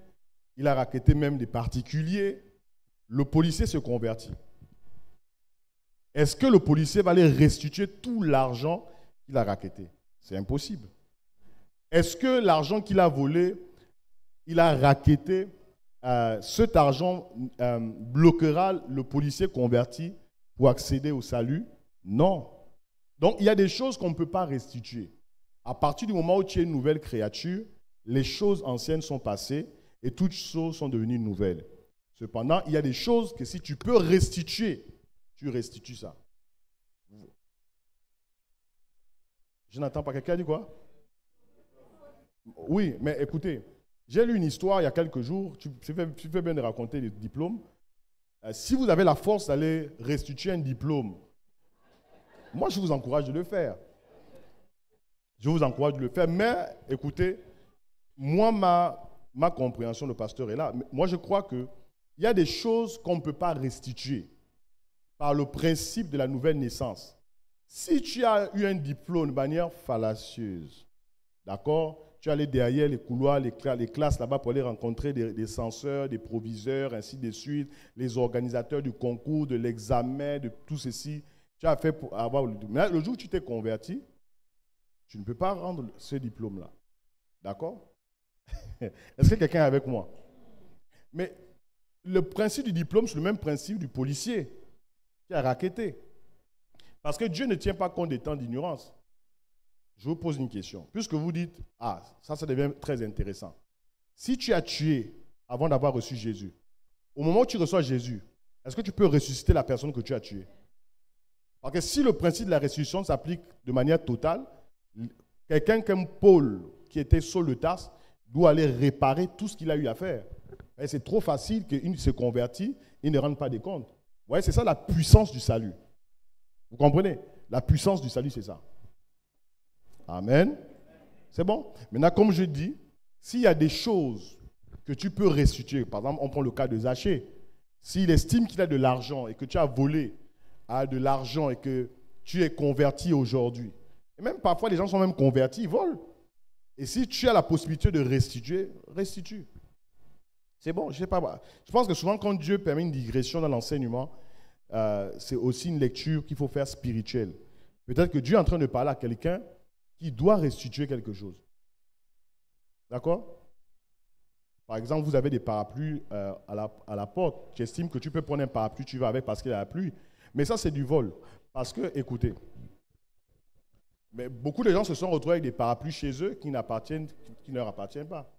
il a racketé même des particuliers. Le policier se convertit. Est-ce que le policier va aller restituer tout l'argent qu'il a racketé? C'est impossible. Est-ce que l'argent qu'il a volé, il a racketé, cet argent bloquera le policier converti pour accéder au salut? Non. Donc, il y a des choses qu'on ne peut pas restituer. À partir du moment où tu es une nouvelle créature, les choses anciennes sont passées et toutes choses sont devenues nouvelles. Cependant, il y a des choses que si tu peux restituer, tu restitues ça. Je n'entends pas. Quelqu'un dit quoi? Oui, mais écoutez, j'ai lu une histoire il y a quelques jours. Tu fais bien de raconter les diplômes. Si vous avez la force d'aller restituer un diplôme, moi, je vous encourage de le faire. Je vous encourage de le faire. Mais, écoutez, moi, ma compréhension, le pasteur est là. Moi, je crois qu'il y a des choses qu'on ne peut pas restituer par le principe de la nouvelle naissance. Si tu as eu un diplôme de manière fallacieuse, d'accord, tu es allé derrière les couloirs, les classes là-bas pour aller rencontrer des censeurs, des proviseurs, ainsi de suite, les organisateurs du concours, de l'examen, de tout ceci. Tu as fait pour avoir le diplôme. Mais le jour où tu t'es converti, tu ne peux pas rendre ce diplôme-là. D'accord? Est-ce que quelqu'un est avec moi? Mais le principe du diplôme, c'est le même principe du policier qui a racketté. Parce que Dieu ne tient pas compte des temps d'ignorance. Je vous pose une question. Puisque vous dites, ça devient très intéressant. Si tu as tué avant d'avoir reçu Jésus, au moment où tu reçois Jésus, est-ce que tu peux ressusciter la personne que tu as tuée? Parce que si le principe de la restitution s'applique de manière totale, quelqu'un comme Paul, qui était Saul de Tarse, doit aller réparer tout ce qu'il a eu à faire. Et c'est trop facile qu'il se convertit, il ne rende pas des comptes. Vous voyez, c'est ça la puissance du salut. Vous comprenez? La puissance du salut, c'est ça. Amen. C'est bon? Maintenant, comme je dis, s'il y a des choses que tu peux restituer, par exemple, on prend le cas de Zachée, s'il estime qu'il a de l'argent et que tu as volé de l'argent et que tu es converti aujourd'hui, et même parfois les gens sont même convertis, ils volent. Et si tu as la possibilité de restituer, restitue. C'est bon, je sais pas. Je pense que souvent quand Dieu permet une digression dans l'enseignement, c'est aussi une lecture qu'il faut faire spirituelle. Peut-être que Dieu est en train de parler à quelqu'un qui doit restituer quelque chose. D'accord? Par exemple, vous avez des parapluies à la porte. Tu estimes que tu peux prendre un parapluie, tu vas avec parce qu'il y a la pluie. Mais ça, c'est du vol. Parce que, écoutez, mais beaucoup de gens se sont retrouvés avec des parapluies chez eux qui ne leur appartiennent pas.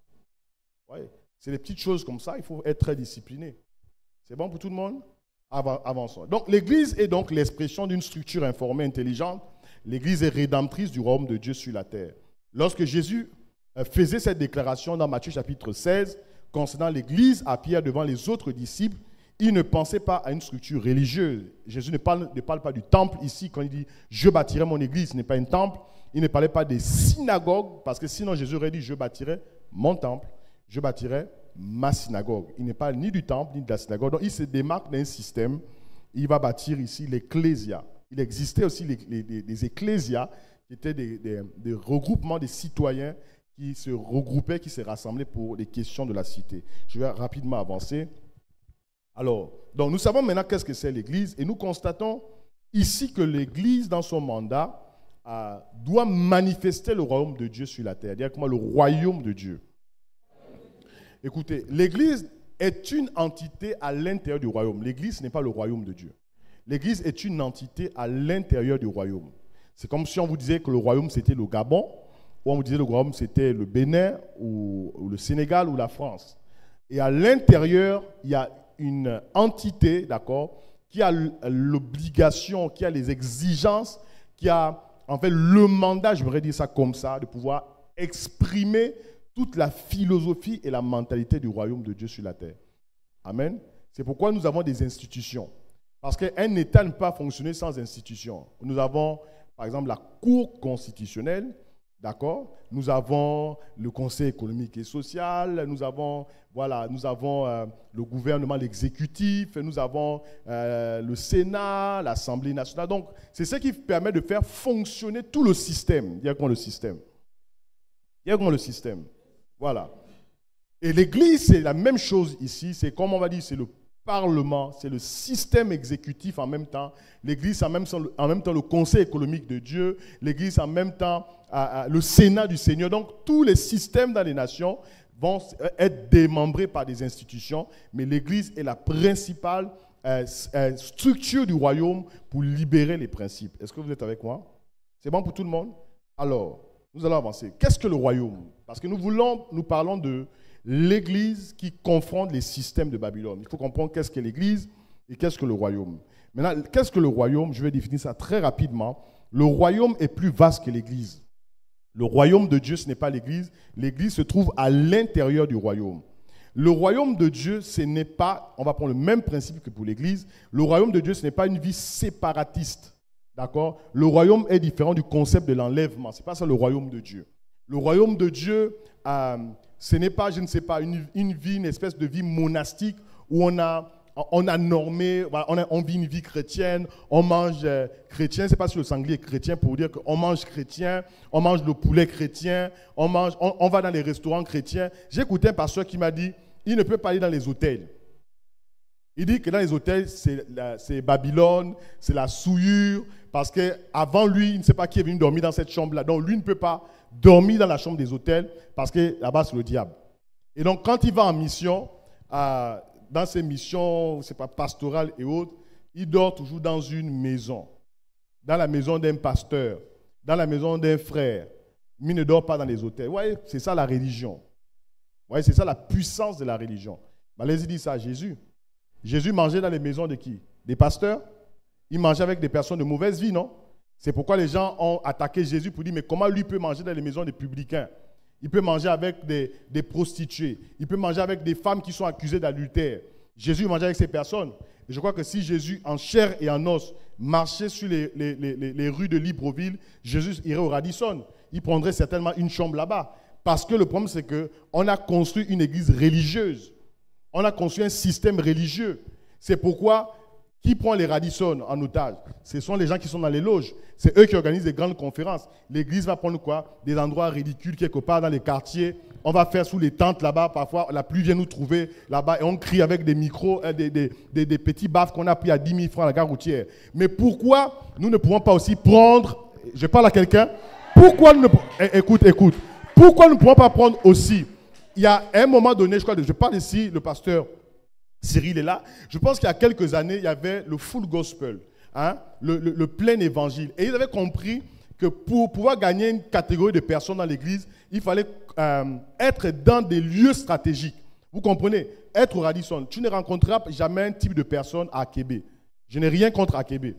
Ouais. C'est des petites choses comme ça, il faut être très discipliné. C'est bon pour tout le monde? Avançons. Donc, l'Église est donc l'expression d'une structure informée, intelligente. L'Église est rédemptrice du royaume de Dieu sur la terre. Lorsque Jésus faisait cette déclaration dans Matthieu chapitre 16, concernant l'Église à Pierre devant les autres disciples, il ne pensait pas à une structure religieuse. Jésus ne parle pas du temple ici quand il dit « je bâtirai mon Église », ce n'est pas un temple. Il ne parlait pas des synagogues, parce que sinon Jésus aurait dit « je bâtirai mon temple ». Je bâtirai ma synagogue. Il n'est pas ni du temple, ni de la synagogue. Donc, il se démarque d'un système. Il va bâtir ici l'ecclésia. Il existait aussi les ecclésias, qui étaient des regroupements des citoyens qui se regroupaient, qui se rassemblaient pour les questions de la cité. Je vais rapidement avancer. Alors, donc nous savons maintenant qu'est-ce que c'est l'Église, et nous constatons ici que l'Église, dans son mandat, doit manifester le royaume de Dieu sur la terre. Directement le royaume de Dieu. Écoutez, l'Église est une entité à l'intérieur du royaume. L'Église n'est pas le royaume de Dieu. L'Église est une entité à l'intérieur du royaume. C'est comme si on vous disait que le royaume c'était le Gabon, ou on vous disait que le royaume c'était le Bénin, ou le Sénégal, ou la France. Et à l'intérieur, il y a une entité, d'accord, qui a l'obligation, qui a les exigences, qui a en fait le mandat, je voudrais dire ça comme ça, de pouvoir exprimer toute la philosophie et la mentalité du royaume de Dieu sur la terre. Amen. C'est pourquoi nous avons des institutions. Parce qu'un État ne peut pas fonctionner sans institutions. Nous avons, par exemple, la Cour constitutionnelle, D'accord? Nous avons le Conseil économique et social, nous avons le gouvernement, l'exécutif, nous avons le Sénat, l'Assemblée nationale. Donc, c'est ce qui permet de faire fonctionner tout le système. Il y a comment le système? Il y a comment le système? Voilà. Et l'Église, c'est la même chose ici. C'est comme on va dire, c'est le Parlement, c'est le système exécutif en même temps. L'Église, en même temps, le Conseil économique de Dieu. L'Église, en même temps, le Sénat du Seigneur. Donc, tous les systèmes dans les nations vont être démembrés par des institutions, mais l'Église est la principale structure du royaume pour libérer les principes. Est-ce que vous êtes avec moi? C'est bon pour tout le monde? Alors, nous allons avancer. Qu'est-ce que le royaume? Parce que nous parlons de l'Église qui confronte les systèmes de Babylone. Il faut comprendre qu'est-ce que l'Église et qu'est-ce que le royaume. Maintenant, qu'est-ce que le royaume? Je vais définir ça très rapidement. Le royaume est plus vaste que l'Église. Le royaume de Dieu, ce n'est pas l'Église. L'Église se trouve à l'intérieur du royaume. Le royaume de Dieu, ce n'est pas, on va prendre le même principe que pour l'Église, le royaume de Dieu, ce n'est pas une vie séparatiste. D'accord? Le royaume est différent du concept de l'enlèvement. Ce n'est pas ça le royaume de Dieu. Le royaume de Dieu, ce n'est pas, je ne sais pas, une vie, une espèce de vie monastique où on a normé, on vit une vie chrétienne, on mange chrétien. Je ne sais pas si le sanglier est chrétien pour dire qu'on mange chrétien, on mange le poulet chrétien, on va dans les restaurants chrétiens. J'ai écouté un pasteur qui m'a dit, il ne peut pas aller dans les hôtels. Il dit que dans les hôtels, c'est Babylone, c'est la souillure, parce qu'avant lui, il ne sait pas qui est venu dormir dans cette chambre-là. Donc lui ne peut pas dormir dans la chambre des hôtels, parce que là-bas, c'est le diable. Et donc, quand il va en mission, dans ses missions, c'est pas pastorales et autres, il dort toujours dans une maison, dans la maison d'un pasteur, dans la maison d'un frère. Mais il ne dort pas dans les hôtels. Vous voyez, c'est ça la religion. Vous voyez, c'est ça la puissance de la religion. Allez-y, dit ça à Jésus. Jésus mangeait dans les maisons de qui? Des pasteurs? Il mangeait avec des personnes de mauvaise vie, non? C'est pourquoi les gens ont attaqué Jésus pour dire, mais comment lui peut manger dans les maisons des publicains? Il peut manger avec des prostituées. Il peut manger avec des femmes qui sont accusées d'adultère. Jésus mangeait avec ces personnes. Et je crois que si Jésus, en chair et en os, marchait sur les rues de Libreville, Jésus irait au Radisson. Il prendrait certainement une chambre là-bas. Parce que le problème, c'est qu'on a construit une église religieuse. On a construit un système religieux. C'est pourquoi, qui prend les Radisson en otage? Ce sont les gens qui sont dans les loges. C'est eux qui organisent des grandes conférences. L'église va prendre quoi? Des endroits ridicules quelque part dans les quartiers. On va faire sous les tentes là-bas. Parfois, la pluie vient nous trouver là-bas et on crie avec des micros, des petits baffes qu'on a pris à 10 000 francs à la gare routière. Mais pourquoi nous ne pouvons pas aussi prendre... Je parle à quelqu'un. Pourquoi nous ne... Écoute. Pourquoi nous ne pouvons pas prendre aussi... Il y a un moment donné, je parle ici, le pasteur Cyril est là. Je pense qu'il y a quelques années, il y avait le full gospel, hein, le plein évangile. Et ils avaient compris que pour pouvoir gagner une catégorie de personnes dans l'église, il fallait être dans des lieux stratégiques. Vous comprenez? Être au Radisson. Tu ne rencontreras jamais un type de personne à Akébé. Je n'ai rien contre Akébé.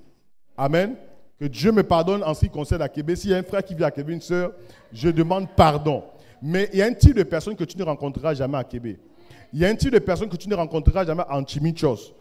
Amen. Que Dieu me pardonne en ce qui concerne Akébé. S'il y a un frère qui vit à Akébé, une sœur, je demande pardon. Mais il y a un type de personne que tu ne rencontreras jamais à Québec. Il y a un type de personne que tu ne rencontreras jamais à Chimichos.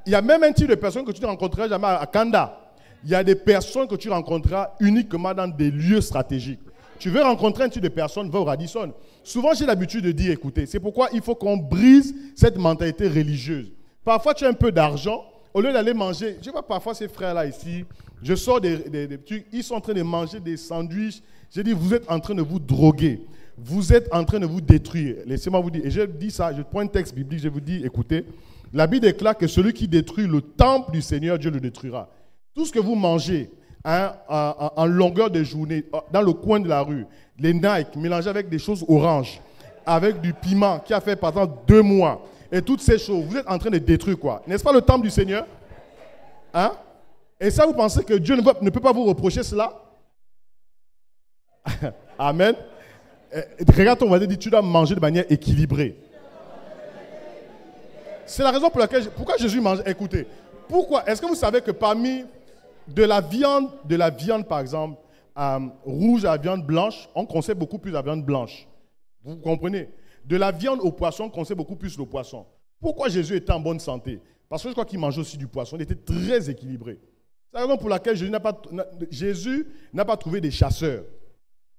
Il y a même un type de personne que tu ne rencontreras jamais à Kanda. Il y a des personnes que tu rencontreras uniquement dans des lieux stratégiques. Tu veux rencontrer un type de personne, va au Radisson. Souvent, j'ai l'habitude de dire, écoutez, c'est pourquoi il faut qu'on brise cette mentalité religieuse. Parfois, tu as un peu d'argent, au lieu d'aller manger, je vois parfois ces frères-là ici, je sors ils sont en train de manger des sandwichs. J'ai dit, vous êtes en train de vous droguer. Vous êtes en train de vous détruire. Laissez-moi vous dire, et je dis ça, je prends un texte biblique, je vous dis, écoutez, la Bible déclare que celui qui détruit le temple du Seigneur, Dieu le détruira. Tout ce que vous mangez en longueur de journée, dans le coin de la rue, les Nike mélangés avec des choses oranges, avec du piment qui a fait par exemple 2 mois, et toutes ces choses, vous êtes en train de détruire quoi? N'est-ce pas le temple du Seigneur? Hein? Et ça, vous pensez que Dieu ne peut pas vous reprocher cela? Amen. Regarde ton voisin et dis, tu dois manger de manière équilibrée. C'est la raison pour laquelle, pourquoi Jésus mange. Écoutez, pourquoi? Est-ce que vous savez que parmi de la viande par exemple, rouge à la viande blanche, on conseille beaucoup plus la viande blanche. Vous comprenez? De la viande au poisson, on conseille beaucoup plus le poisson. Pourquoi Jésus était en bonne santé? Parce que je crois qu'il mangeait aussi du poisson. Il était très équilibré. C'est la raison pour laquelle Jésus n'a pas trouvé des chasseurs.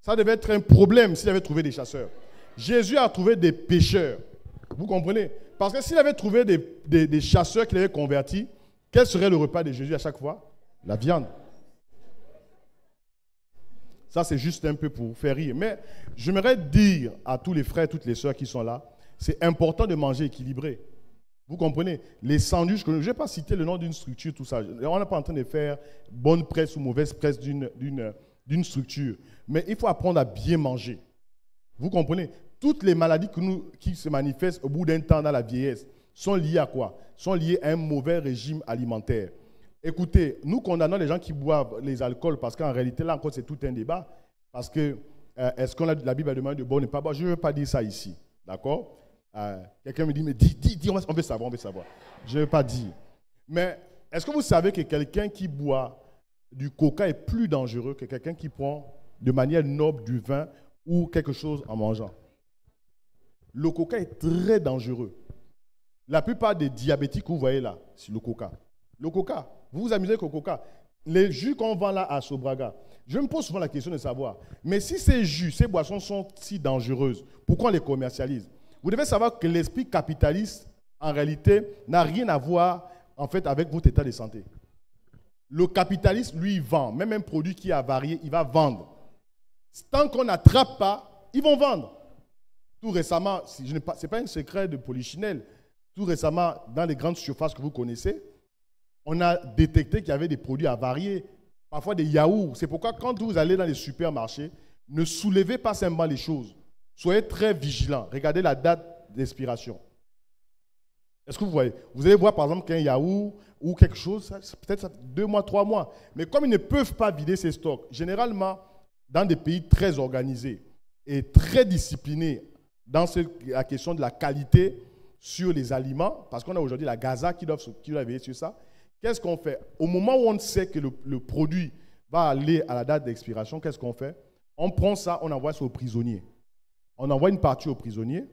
Ça devait être un problème s'il avait trouvé des chasseurs. Jésus a trouvé des pêcheurs. Vous comprenez? Parce que s'il avait trouvé des chasseurs qu'il avait convertis, quel serait le repas de Jésus à chaque fois? La viande. Ça, c'est juste un peu pour faire rire. Mais j'aimerais dire à tous les frères et toutes les sœurs qui sont là, c'est important de manger équilibré. Vous comprenez? Les sandwichs, je ne vais pas citer le nom d'une structure, tout ça. On n'est pas en train de faire bonne presse ou mauvaise presse d'une structure. Mais il faut apprendre à bien manger. Vous comprenez? Toutes les maladies qui se manifestent au bout d'un temps dans la vieillesse sont liées à quoi? Sont liées à un mauvais régime alimentaire. Écoutez, nous condamnons les gens qui boivent les alcools parce qu'en réalité, là encore, c'est tout un débat. Parce que, est-ce que la Bible a demandé de boire ou ne pas boire? Je ne veux pas dire ça ici. D'accord? Quelqu'un me dit, mais dis, on veut savoir. Je ne veux pas dire. Mais est-ce que vous savez que quelqu'un qui boit du coca est plus dangereux que quelqu'un qui prend de manière noble du vin ou quelque chose en mangeant? Le coca est très dangereux. La plupart des diabétiques que vous voyez là, c'est le coca. Le coca, vous vous amusez avec le coca. Les jus qu'on vend là à Sobraga, je me pose souvent la question de savoir, mais si ces jus, ces boissons sont si dangereuses, pourquoi on les commercialise? Vous devez savoir que l'esprit capitaliste, en réalité, n'a rien à voir en fait avec votre état de santé. Le capitaliste, lui, il vend. Même un produit qui est avarié, il va vendre. Tant qu'on n'attrape pas, ils vont vendre. Tout récemment, ce n'est pas un secret de polichinelle, tout récemment, dans les grandes surfaces que vous connaissez, on a détecté qu'il y avait des produits avariés, parfois des yaourts. C'est pourquoi quand vous allez dans les supermarchés, ne soulevez pas simplement les choses. Soyez très vigilants. Regardez la date d'expiration. Est-ce que vous voyez? Vous allez voir par exemple qu'un yaourt ou quelque chose, peut-être 2 mois, 3 mois. Mais comme ils ne peuvent pas vider ces stocks, généralement, dans des pays très organisés et très disciplinés dans la question de la qualité sur les aliments, parce qu'on a aujourd'hui la Gaza qui doit veiller sur ça, qu'est-ce qu'on fait? Au moment où on sait que le produit va aller à la date d'expiration, qu'est-ce qu'on fait? On prend ça, on envoie ça aux prisonniers. On envoie une partie aux prisonniers,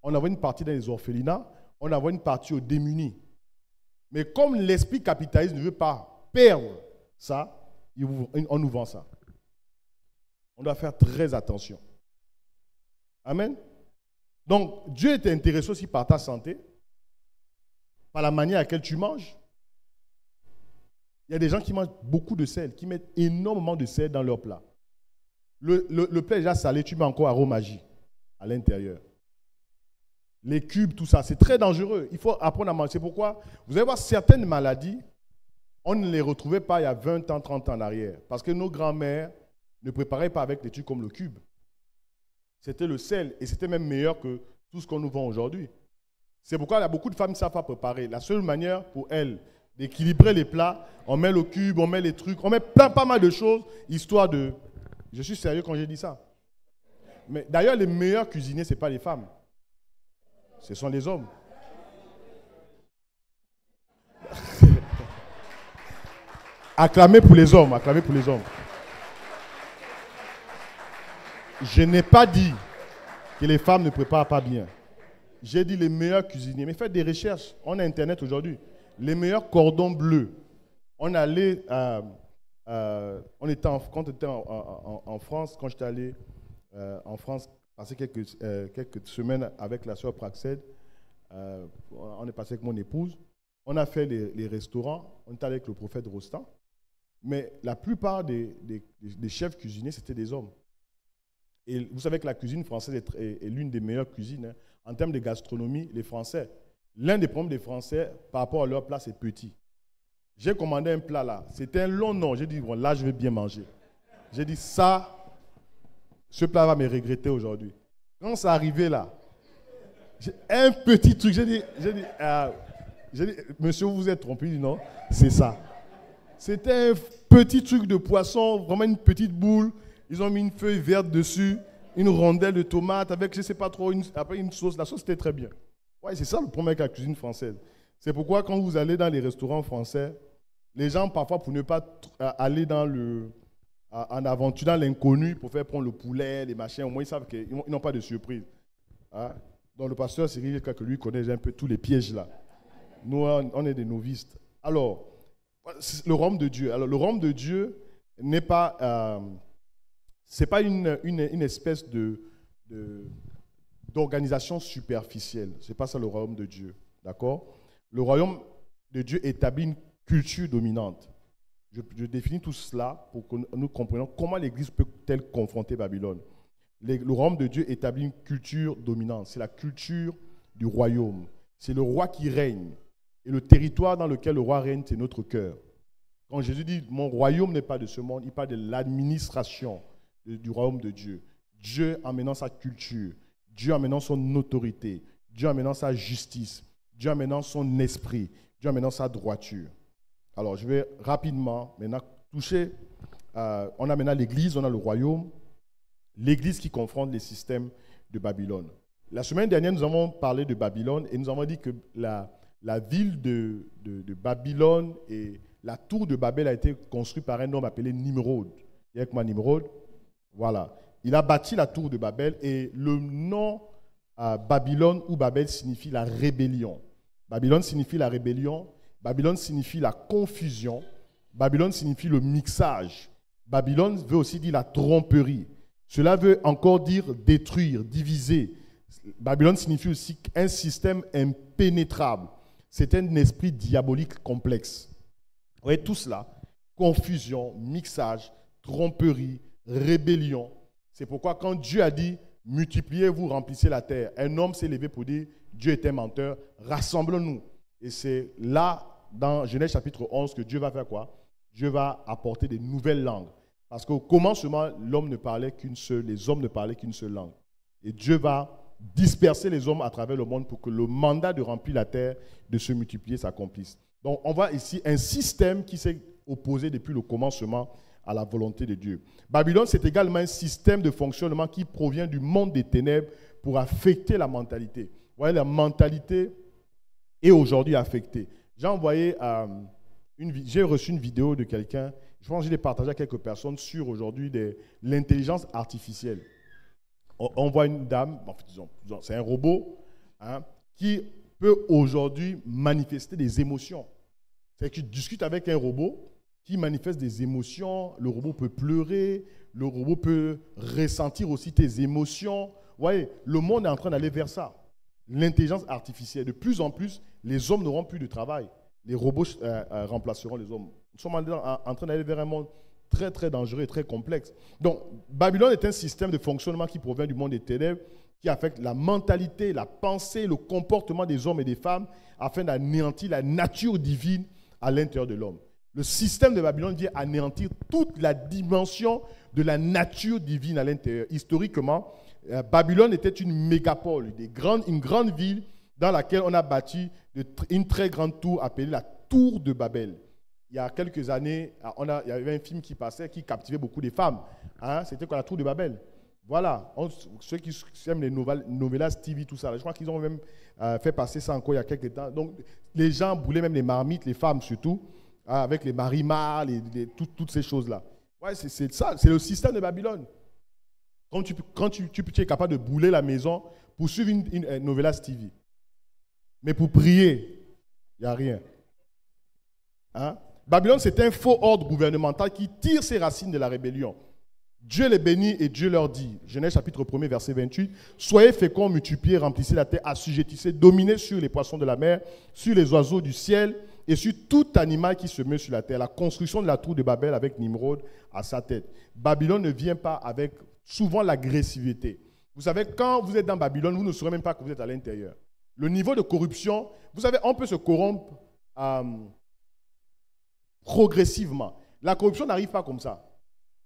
on envoie une partie dans les orphelinats, on envoie une partie aux démunis. Mais comme l'esprit capitaliste ne veut pas perdre ça, on nous vend ça. On doit faire très attention. Amen. Donc, Dieu est intéressé aussi par ta santé, par la manière à laquelle tu manges. Il y a des gens qui mangent beaucoup de sel, qui mettent énormément de sel dans leur plat. Le plat est déjà salé, tu mets encore aromagie à l'intérieur. Les cubes, tout ça, c'est très dangereux. Il faut apprendre à manger. C'est pourquoi vous allez voir certaines maladies, on ne les retrouvait pas il y a 20 ans, 30 ans en arrière. Parce que nos grands-mères ne préparaient pas avec des trucs comme le cube. C'était le sel et c'était même meilleur que tout ce qu'on nous vend aujourd'hui. C'est pourquoi il y a beaucoup de femmes qui ne savent pas préparer. La seule manière pour elles d'équilibrer les plats, on met le cube, on met les trucs, on met pas mal de choses, histoire de... Je suis sérieux quand j'ai dit ça. Mais d'ailleurs, les meilleurs cuisiniers, ce n'est pas les femmes. Ce sont les hommes. Acclamez pour les hommes, acclamez pour les hommes. Je n'ai pas dit que les femmes ne préparent pas bien. J'ai dit les meilleurs cuisiniers. Mais faites des recherches. On a Internet aujourd'hui. Les meilleurs cordons bleus. On allait, quand on était en France, quand j'étais allé en France, passer quelques semaines avec la sœur Praxed, on est passé avec mon épouse. On a fait les restaurants. On était allé avec le prophète Rostand. Mais la plupart des chefs cuisiniers, c'était des hommes. Et vous savez que la cuisine française est l'une des meilleures cuisines. Hein. En termes de gastronomie, les Français, l'un des problèmes des Français par rapport à leur plat, c'est petit. J'ai commandé un plat là. C'était un long nom. J'ai dit, bon, là, je vais bien manger. J'ai dit, ça, ce plat va me regretter aujourd'hui. Quand c'est arrivé là, un petit truc, j'ai dit, monsieur, vous vous êtes trompé. Il dit, non, c'est ça. C'était un petit truc de poisson, vraiment une petite boule. Ils ont mis une feuille verte dessus, une rondelle de tomate avec, je ne sais pas trop, après une sauce. La sauce était très bien. Ouais, c'est ça le problème avec la cuisine française. C'est pourquoi quand vous allez dans les restaurants français, les gens parfois pour ne pas aller en aventure dans l'inconnu pour faire prendre le poulet, les machins, au moins ils savent qu'ils n'ont pas de surprise. Hein? Donc le pasteur Cyril, que lui connaît un peu tous les pièges là. Nous, on est des novices. Alors, le royaume de Dieu. Alors le royaume de Dieu n'est pas... Ce n'est pas une espèce d'organisation superficielle. Ce n'est pas ça le royaume de Dieu. D'accord? Le royaume de Dieu établit une culture dominante. Je définis tout cela pour que nous comprenions comment l'Église peut-elle confronter Babylone. Le royaume de Dieu établit une culture dominante. C'est la culture du royaume. C'est le roi qui règne. Et le territoire dans lequel le roi règne, c'est notre cœur. Quand Jésus dit « Mon royaume n'est pas de ce monde », il parle de l'administration du royaume de Dieu. Dieu emmenant sa culture, Dieu emmenant son autorité, Dieu emmenant sa justice, Dieu emmenant son esprit, Dieu emmenant sa droiture. Alors, je vais rapidement maintenant toucher. On a maintenant l'Église, on a le royaume. L'Église qui confronte les systèmes de Babylone. La semaine dernière, nous avons parlé de Babylone et nous avons dit que la ville de Babylone et la tour de Babel a été construite par un homme appelé Nimrod. Il y a avec moi Nimrod. Voilà. Il a bâti la tour de Babel et le nom Babylone ou Babel signifie la rébellion. Babylone signifie la rébellion. Babylone signifie la confusion. Babylone signifie le mixage. Babylone veut aussi dire la tromperie. Cela veut encore dire détruire, diviser. Babylone signifie aussi un système impénétrable. C'est un esprit diabolique complexe. Vous voyez tout cela, confusion, mixage, tromperie, rébellion. C'est pourquoi quand Dieu a dit « multipliez-vous, remplissez la terre », un homme s'est levé pour dire « Dieu est un menteur, rassemblons-nous ». Et c'est là, dans Genèse chapitre 11, que Dieu va faire quoi? Dieu va apporter des nouvelles langues. Parce qu'au commencement, l'homme ne parlait qu'une seule, les hommes ne parlaient qu'une seule langue. Et Dieu va disperser les hommes à travers le monde pour que le mandat de remplir la terre, de se multiplier, s'accomplisse. Donc, on voit ici un système qui s'est opposé depuis le commencement à la volonté de Dieu. Babylone, c'est également un système de fonctionnement qui provient du monde des ténèbres pour affecter la mentalité. Vous voyez, la mentalité est aujourd'hui affectée. J'ai reçu une vidéo de quelqu'un, je pense que je l'ai partagé à quelques personnes sur aujourd'hui l'intelligence artificielle. On voit une dame, disons, c'est un robot qui peut aujourd'hui manifester des émotions. C'est-à-dire que tu discutes avec un robot qui manifeste des émotions, le robot peut pleurer, le robot peut ressentir aussi tes émotions. Vous voyez, le monde est en train d'aller vers ça. L'intelligence artificielle, de plus en plus, les hommes n'auront plus de travail. Les robots remplaceront les hommes. Nous sommes en train d'aller vers un monde très, très dangereux et très complexe. Donc, Babylone est un système de fonctionnement qui provient du monde des ténèbres, qui affecte la mentalité, la pensée, le comportement des hommes et des femmes, afin d'anéantir la nature divine à l'intérieur de l'homme. Le système de Babylone vient anéantir toute la dimension de la nature divine à l'intérieur. Historiquement, Babylone était une mégapole, une grande ville dans laquelle on a bâti une très grande tour appelée la Tour de Babel. Il y a quelques années, il y avait un film qui passait qui captivait beaucoup de femmes. C'était quoi, la Tour de Babel? Voilà. Ceux qui aiment les novellas TV, tout ça, je crois qu'ils ont même fait passer ça encore il y a quelques temps. Donc, les gens brûlaient même les marmites, les femmes surtout, avec les marimas, toutes ces choses-là. Ouais, c'est ça, c'est le système de Babylone. Quand tu es capable de brûler la maison pour suivre une novellas TV. Mais pour prier, il n'y a rien. Babylone, c'est un faux ordre gouvernemental qui tire ses racines de la rébellion. Dieu les bénit et Dieu leur dit, Genèse chapitre 1er, verset 28, « Soyez féconds, multipliez, remplissez la terre, assujettissez, dominez sur les poissons de la mer, sur les oiseaux du ciel et sur tout animal qui se meut sur la terre. » La construction de la tour de Babel avec Nimrod à sa tête. Babylone ne vient pas avec souvent l'agressivité. Vous savez, quand vous êtes dans Babylone, vous ne saurez même pas que vous êtes à l'intérieur. Le niveau de corruption, vous savez, on peut se corrompre progressivement. La corruption n'arrive pas comme ça.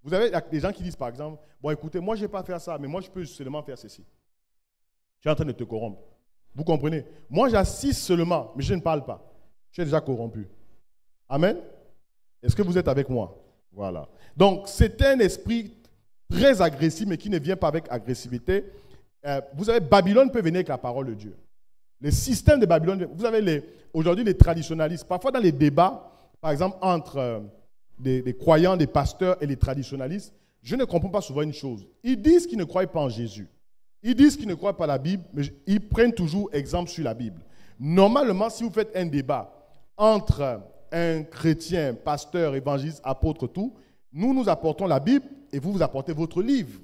Vous avez des gens qui disent par exemple, bon écoutez, moi je ne vais pas faire ça, mais moi je peux seulement faire ceci. Tu es en train de te corrompre. Vous comprenez? Moi j'assiste seulement, mais je ne parle pas. Tu es déjà corrompu. Amen? Est-ce que vous êtes avec moi? Voilà. Donc c'est un esprit très agressif, mais qui ne vient pas avec agressivité. Vous savez, Babylone peut venir avec la parole de Dieu. Les systèmes de Babylone, vous avez aujourd'hui les traditionalistes, parfois dans les débats, par exemple entre des croyants, des pasteurs et les traditionalistes, je ne comprends pas souvent une chose. Ils disent qu'ils ne croient pas en Jésus. Ils disent qu'ils ne croient pas à la Bible, mais ils prennent toujours exemple sur la Bible. Normalement, si vous faites un débat entre un chrétien, pasteur, évangéliste, apôtre, tout, Nous apportons la Bible et vous apportez votre livre.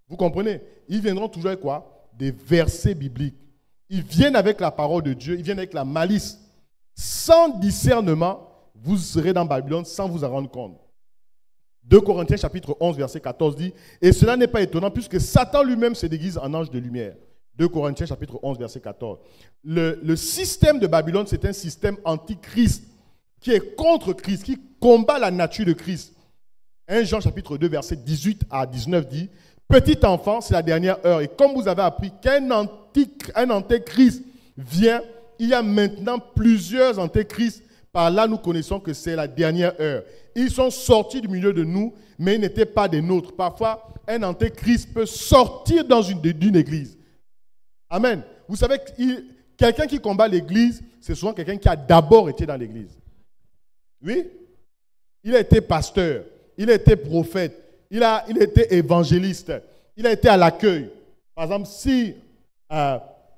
Vous comprenez? Ils viendront toujours avec quoi? Des versets bibliques. Ils viennent avec la parole de Dieu, ils viennent avec la malice. Sans discernement, vous serez dans Babylone sans vous en rendre compte. 2 Corinthiens chapitre 11 verset 14 dit « Et cela n'est pas étonnant puisque Satan lui-même se déguise en ange de lumière. » 2 Corinthiens chapitre 11 verset 14. Le système de Babylone, c'est un système antichrist qui est contre Christ, qui combat la nature de Christ. 1 Jean chapitre 2 verset 18 à 19 dit « Petit enfant, c'est la dernière heure. Et comme vous avez appris qu'un antéchrist vient, il y a maintenant plusieurs antéchrists. Par là, nous connaissons que c'est la dernière heure. Ils sont sortis du milieu de nous, mais ils n'étaient pas des nôtres. Parfois, un antéchrist peut sortir d'une église. Amen. Vous savez, quelqu'un qui combat l'église, c'est souvent quelqu'un qui a d'abord été dans l'église. Oui? Il a été pasteur, il a été prophète, il a été évangéliste, il a été à l'accueil. Par exemple, si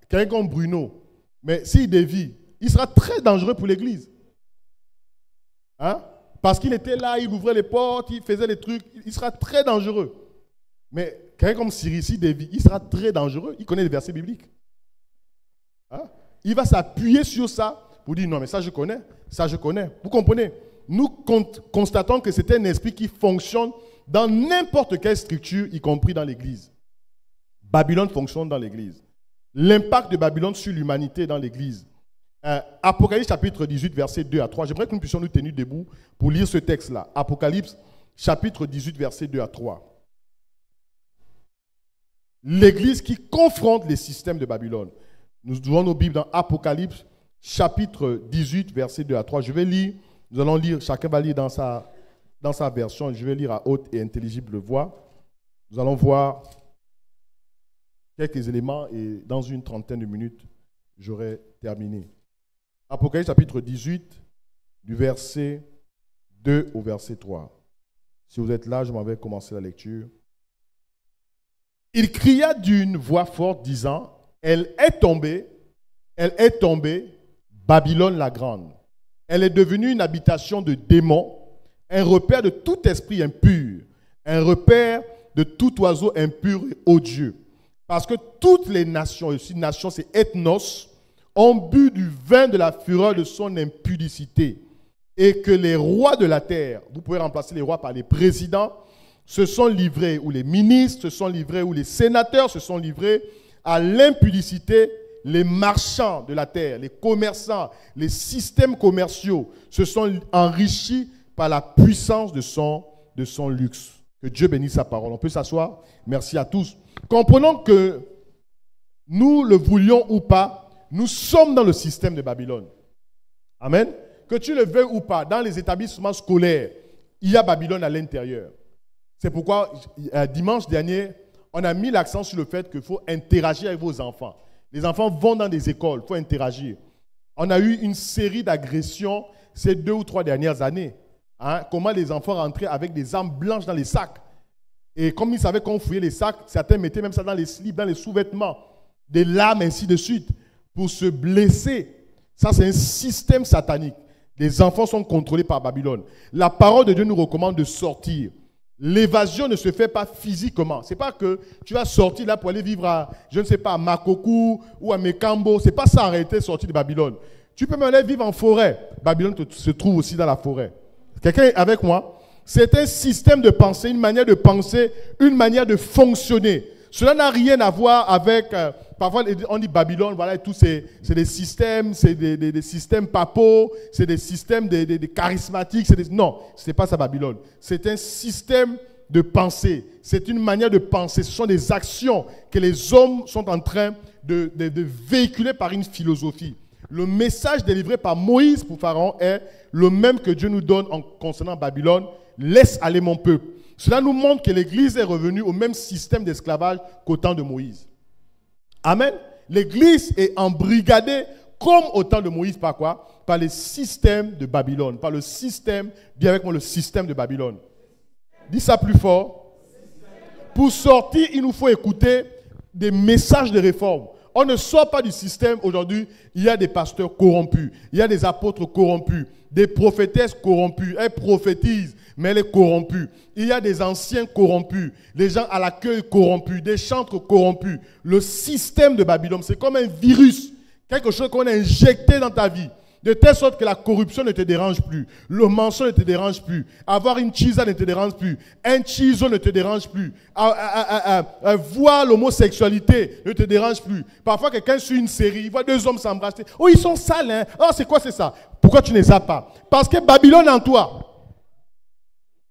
quelqu'un comme Bruno, mais s'il dévie, il sera très dangereux pour l'église. Hein? Parce qu'il était là, il ouvrait les portes, il faisait des trucs, il sera très dangereux. Mais quelqu'un comme Cyril, s'il dévie, il sera très dangereux. Il connaît les versets bibliques. Hein? Il va s'appuyer sur ça pour dire non, mais ça je connais, ça je connais. Vous comprenez? Nous constatons que c'est un esprit qui fonctionne dans n'importe quelle structure, y compris dans l'église. Babylone fonctionne dans l'église. L'impact de Babylone sur l'humanité dans l'église. Apocalypse chapitre 18, verset 2 à 3. J'aimerais que nous puissions nous tenir debout pour lire ce texte-là. Apocalypse chapitre 18, verset 2 à 3. L'église qui confronte les systèmes de Babylone. Nous ouvrons nos Bibles dans Apocalypse chapitre 18, verset 2 à 3. Je vais lire, nous allons lire, chacun va lire dans sa version. Je vais lire à haute et intelligible voix. Nous allons voir quelques éléments et dans une trentaine de minutes, j'aurai terminé. Apocalypse chapitre 18, du verset 2 au verset 3. Si vous êtes là, je m'en vais commencer la lecture. Il cria d'une voix forte, disant, elle est tombée, Babylone la grande. Elle est devenue une habitation de démons, un repère de tout esprit impur, un repère de tout oiseau impur et odieux. Parce que toutes les nations, ici nation c'est ethnos, ont bu du vin de la fureur de son impudicité. Et que les rois de la terre, vous pouvez remplacer les rois par les présidents, se sont livrés, ou les ministres se sont livrés, ou les sénateurs se sont livrés à l'impudicité. Les marchands de la terre, les commerçants, les systèmes commerciaux se sont enrichis par la puissance de son luxe. Que Dieu bénisse sa parole. On peut s'asseoir. Merci à tous. Comprenons que nous le voulions ou pas, nous sommes dans le système de Babylone. Amen. Que tu le veuilles ou pas, dans les établissements scolaires, il y a Babylone à l'intérieur. C'est pourquoi, dimanche dernier, on a mis l'accent sur le fait qu'il faut interagir avec vos enfants. Les enfants vont dans des écoles, il faut interagir. On a eu une série d'agressions ces 2 ou 3 dernières années. Hein? Comment les enfants rentraient avec des armes blanches dans les sacs. Et comme ils savaient qu'on fouillait les sacs, certains mettaient même ça dans les slips, dans les sous-vêtements, des lames, ainsi de suite, pour se blesser. Ça, c'est un système satanique. Les enfants sont contrôlés par Babylone. La parole de Dieu nous recommande de sortir. L'évasion ne se fait pas physiquement. Ce n'est pas que tu vas sortir là pour aller vivre à, je ne sais pas, à Makokou ou à Mekambo. Ce n'est pas ça en réalité sortir de Babylone. Tu peux même aller vivre en forêt. Babylone se trouve aussi dans la forêt. Quelqu'un est avec moi? C'est un système de pensée, une manière de penser, une manière de fonctionner. Cela n'a rien à voir avec, parfois on dit Babylone, voilà, et tout, c'est des systèmes, c'est des systèmes papaux, c'est des systèmes des charismatiques. Non, ce n'est pas ça Babylone. C'est un système de pensée, c'est une manière de penser. Ce sont des actions que les hommes sont en train de véhiculer par une philosophie. Le message délivré par Moïse pour Pharaon est le même que Dieu nous donne en concernant Babylone. Laisse aller mon peuple. Cela nous montre que l'Église est revenue au même système d'esclavage qu'au temps de Moïse. Amen. L'Église est embrigadée comme au temps de Moïse par quoi? Par les systèmes de Babylone. Par le système, dis avec moi le système de Babylone. Dis ça plus fort. Pour sortir, il nous faut écouter des messages de réforme. On ne sort pas du système aujourd'hui. Il y a des pasteurs corrompus. Il y a des apôtres corrompus. Des prophétesses corrompues. Elles prophétisent. mais elle est corrompue. Il y a des anciens corrompus, des gens à l'accueil corrompus, des chantres corrompus. Le système de Babylone, c'est comme un virus, quelque chose qu'on a injecté dans ta vie. De telle sorte que la corruption ne te dérange plus, le mensonge ne te dérange plus, avoir une chisa ne te dérange plus, un chizo ne te dérange plus, voir l'homosexualité ne te dérange plus. Parfois, quelqu'un suit une série, il voit deux hommes s'embrasser. Oh, ils sont sales, hein? Oh, c'est quoi, c'est ça? Pourquoi tu ne les as pas? Parce que Babylone est en toi.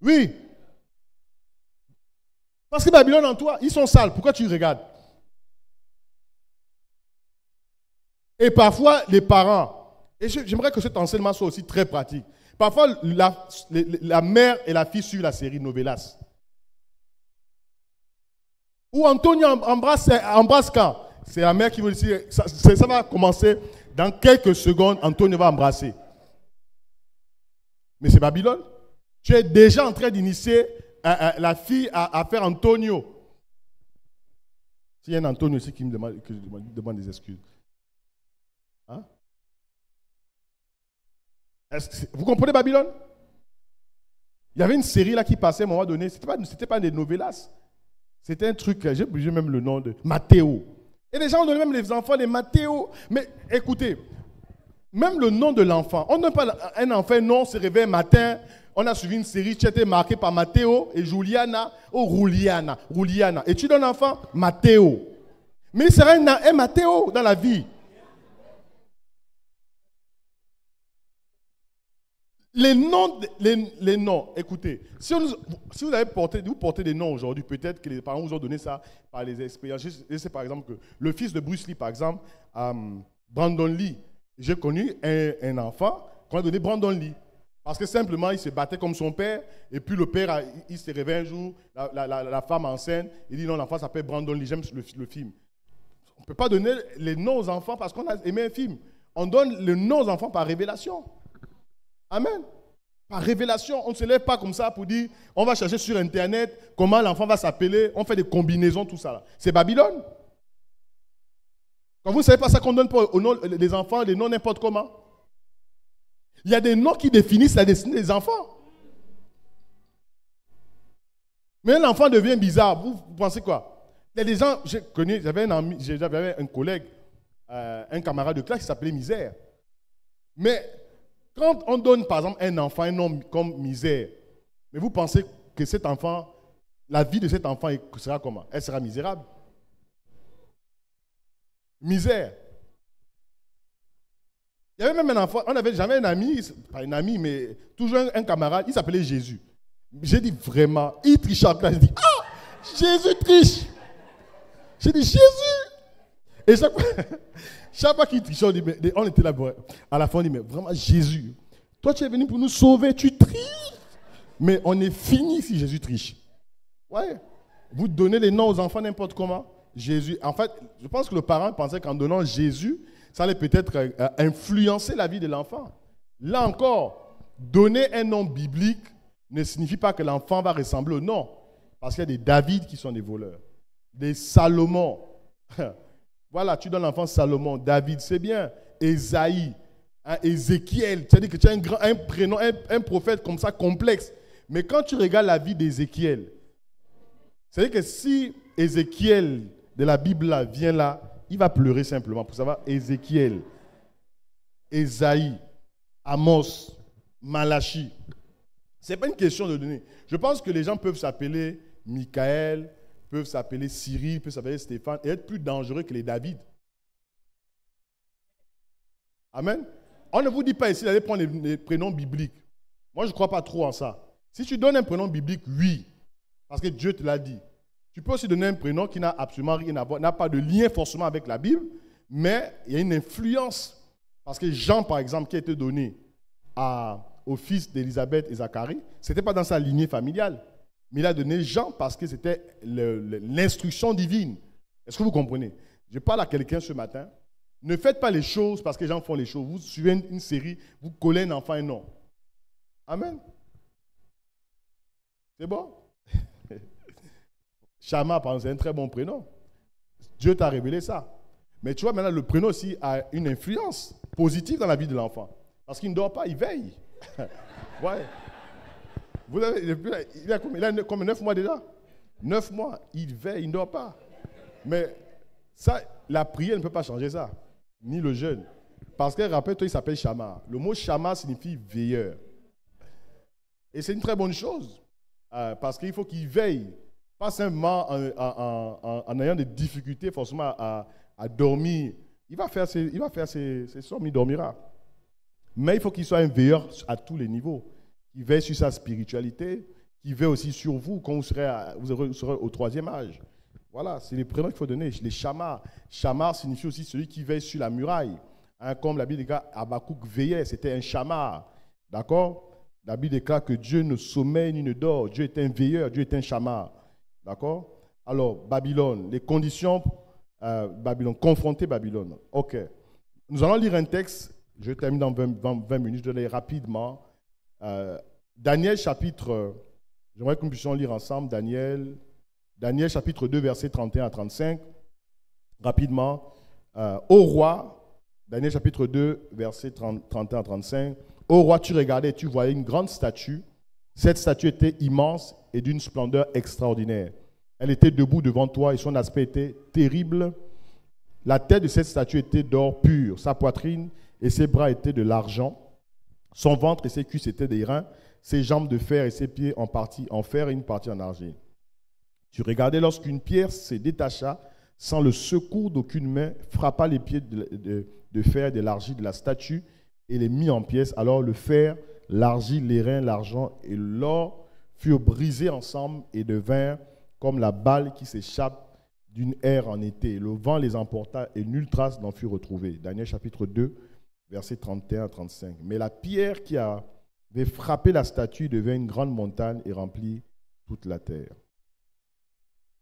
Oui. Parce que Babylone est en toi, ils sont sales. Pourquoi tu regardes? Et parfois, les parents, et j'aimerais que cet enseignement soit aussi très pratique. Parfois, la mère et la fille suivent la série Novelas. Ou Antonio embrasse quand? C'est la mère qui veut dire, ça va commencer dans quelques secondes, Antonio va embrasser. Mais c'est Babylone. Tu es déjà en train d'initier la fille à faire Antonio. S'il y a un Antonio ici qui me demande des excuses. Hein? Vous comprenez Babylone? Il y avait une série là qui passait à un moment donné. C'était pas des novelas. C'était un truc, j'ai oublié même le nom de Matteo. Et les gens ont donné même les enfants des Matteo. Mais écoutez, même le nom de l'enfant. On ne donne pas un enfant, non, se réveille un matin. On a suivi une série qui a été marquée par Matteo et Juliana. Oh, Ruliana. Et tu donnes l'enfant Matteo. Mais il sera un Matteo dans la vie. Les noms, écoutez, si vous avez porté des noms aujourd'hui, peut-être que les parents vous ont donné ça par les expériences. Je sais par exemple que le fils de Bruce Lee, par exemple, Brandon Lee, j'ai connu un enfant qu'on a donné Brandon Lee. Parce que simplement, il se battait comme son père, et puis le père, il se réveille un jour, la femme enceinte, il dit non, l'enfant s'appelle Brandon Lee, j'aime le film. On ne peut pas donner les noms aux enfants parce qu'on a aimé un film. On donne le nom aux enfants par révélation. Amen. Par révélation, on ne se lève pas comme ça pour dire, on va chercher sur Internet comment l'enfant va s'appeler, on fait des combinaisons, tout ça. C'est Babylone. Quand vous ne savez pas ça qu'on donne pour les enfants, des noms n'importe comment. Il y a des noms qui définissent la destinée des enfants. Mais l'enfant devient bizarre. Vous pensez quoi? Il y a des gens, j'ai connu, j'avais un collègue, un camarade de classe qui s'appelait Misère. Mais quand on donne, par exemple, un enfant un nom comme Misère, mais vous pensez que cet enfant, la vie de cet enfant sera comment? Elle sera misérable. Misère. Il y avait même un enfant, j'avais un ami, pas un ami, mais toujours un camarade, il s'appelait Jésus. J'ai dit vraiment, il triche en classe, j'ai dit, ah, Jésus triche. J'ai dit, Jésus. Et chaque fois qu'il trichait, on était là, à la fin on dit, mais vraiment Jésus, toi tu es venu pour nous sauver, tu triches. Mais on est fini si Jésus triche. Ouais. Vous donnez les noms aux enfants n'importe comment. Jésus, en fait, je pense que le parent pensait qu'en donnant Jésus, ça allait peut-être influencer la vie de l'enfant. Là encore, donner un nom biblique ne signifie pas que l'enfant va ressembler au nom. Parce qu'il y a des David qui sont des voleurs. Des Salomon. Voilà, tu donnes l'enfant Salomon, David, c'est bien. Ésaïe, Ézéchiel. C'est-à-dire que tu as un prénom, un prophète comme ça complexe. Mais quand tu regardes la vie d'Ézéchiel, c'est-à-dire que si Ézéchiel de la Bible là, vient là, il va pleurer simplement pour savoir Ézéchiel, Ésaïe, Amos, Malachi. Ce n'est pas une question de donner. Je pense que les gens peuvent s'appeler Michael, peuvent s'appeler Cyril, peuvent s'appeler Stéphane et être plus dangereux que les David. Amen. On ne vous dit pas ici d'aller prendre les prénoms bibliques. Moi, je ne crois pas trop en ça. Si tu donnes un prénom biblique, oui, parce que Dieu te l'a dit. Tu peux aussi donner un prénom qui n'a absolument rien à voir, n'a pas de lien forcément avec la Bible, mais il y a une influence. Parce que Jean, par exemple, qui a été donné au fils d'Élisabeth et Zacharie, ce n'était pas dans sa lignée familiale. Mais il a donné Jean parce que c'était l'instruction divine. Est-ce que vous comprenez? Je parle à quelqu'un ce matin. Ne faites pas les choses parce que les gens font les choses. Vous suivez une série, vous collez un enfant un nom. Amen. C'est bon? Shama, par exemple, c'est un très bon prénom. Dieu t'a révélé ça. Mais tu vois, maintenant, le prénom aussi a une influence positive dans la vie de l'enfant. Parce qu'il ne dort pas, il veille. Ouais. Vous avez, il a combien 9 mois déjà? 9 mois. Il veille, il ne dort pas. Mais ça, la prière ne peut pas changer ça. Ni le jeûne. Parce que, rappelle-toi, il s'appelle Shama. Le mot Shama signifie veilleur. Et c'est une très bonne chose. Parce qu'il faut qu'il veille. Pas simplement en ayant des difficultés forcément à dormir. Il va faire ses sommes, il dormira. Mais il faut qu'il soit un veilleur à tous les niveaux. Il veille sur sa spiritualité, qui veille aussi sur vous quand vous serez au 3e âge. Voilà, c'est les prénoms qu'il faut donner. Les Shamar. Shamar signifie aussi celui qui veille sur la muraille. Hein, comme la Bible déclare, Habakkuk veillait, c'était un Shamar. D'accord? La Bible déclare que Dieu ne sommeille ni ne dort. Dieu est un veilleur, Dieu est un Shamar. D'accord? Alors, Babylone, les conditions, Babylone, confronter Babylone. Ok. Nous allons lire un texte, je termine dans 20 minutes, je vais lire rapidement. Daniel chapitre, j'aimerais que nous puissions lire ensemble Daniel chapitre 2, versets 31 à 35. Rapidement. Au roi, Daniel chapitre 2, versets 31 à 35. Au roi, tu regardais et tu voyais une grande statue. Cette statue était immense et d'une splendeur extraordinaire. Elle était debout devant toi et son aspect était terrible. La tête de cette statue était d'or pur. Sa poitrine et ses bras étaient de l'argent. Son ventre et ses cuisses étaient des reins. Ses jambes de fer et ses pieds en partie en fer et une partie en argile. Tu regardais lorsqu'une pierre se détacha sans le secours d'aucune main, frappa les pieds de fer et de l'argile de la statue et les mit en pièces. Alors le fer, l'argile, les reins, l'argent et l'or furent brisés ensemble et devinrent comme la balle qui s'échappe d'une aire en été. Le vent les emporta et nulle trace n'en fut retrouvée. Daniel chapitre 2, versets 31 à 35. Mais la pierre qui avait frappé la statue devint une grande montagne et remplit toute la terre.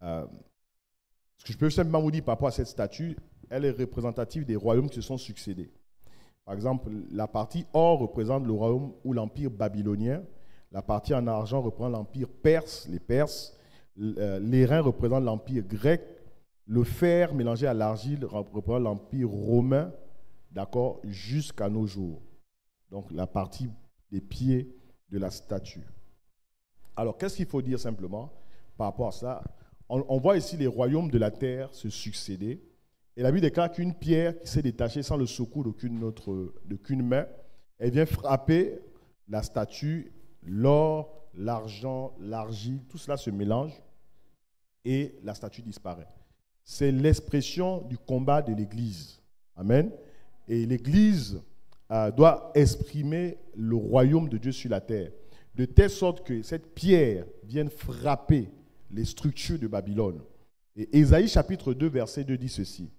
Ce que je peux simplement vous dire par rapport à cette statue, elle est représentative des royaumes qui se sont succédés. Par exemple, la partie or représente le royaume ou l'empire babylonien. La partie en argent représente l'empire perse, les Perses. Les reins représentent l'empire grec. Le fer mélangé à l'argile représente l'empire romain, d'accord, jusqu'à nos jours. Donc, la partie des pieds de la statue. Alors, qu'est-ce qu'il faut dire simplement par rapport à ça? On voit ici les royaumes de la terre se succéder. Et la Bible déclare qu'une pierre qui s'est détachée sans le secours d'aucune main, elle vient frapper la statue, l'or, l'argent, l'argile, tout cela se mélange et la statue disparaît. C'est l'expression du combat de l'Église. Amen. Et l'Église doit exprimer le royaume de Dieu sur la terre, de telle sorte que cette pierre vienne frapper les structures de Babylone. Et Ésaïe chapitre 2, verset 2 dit ceci.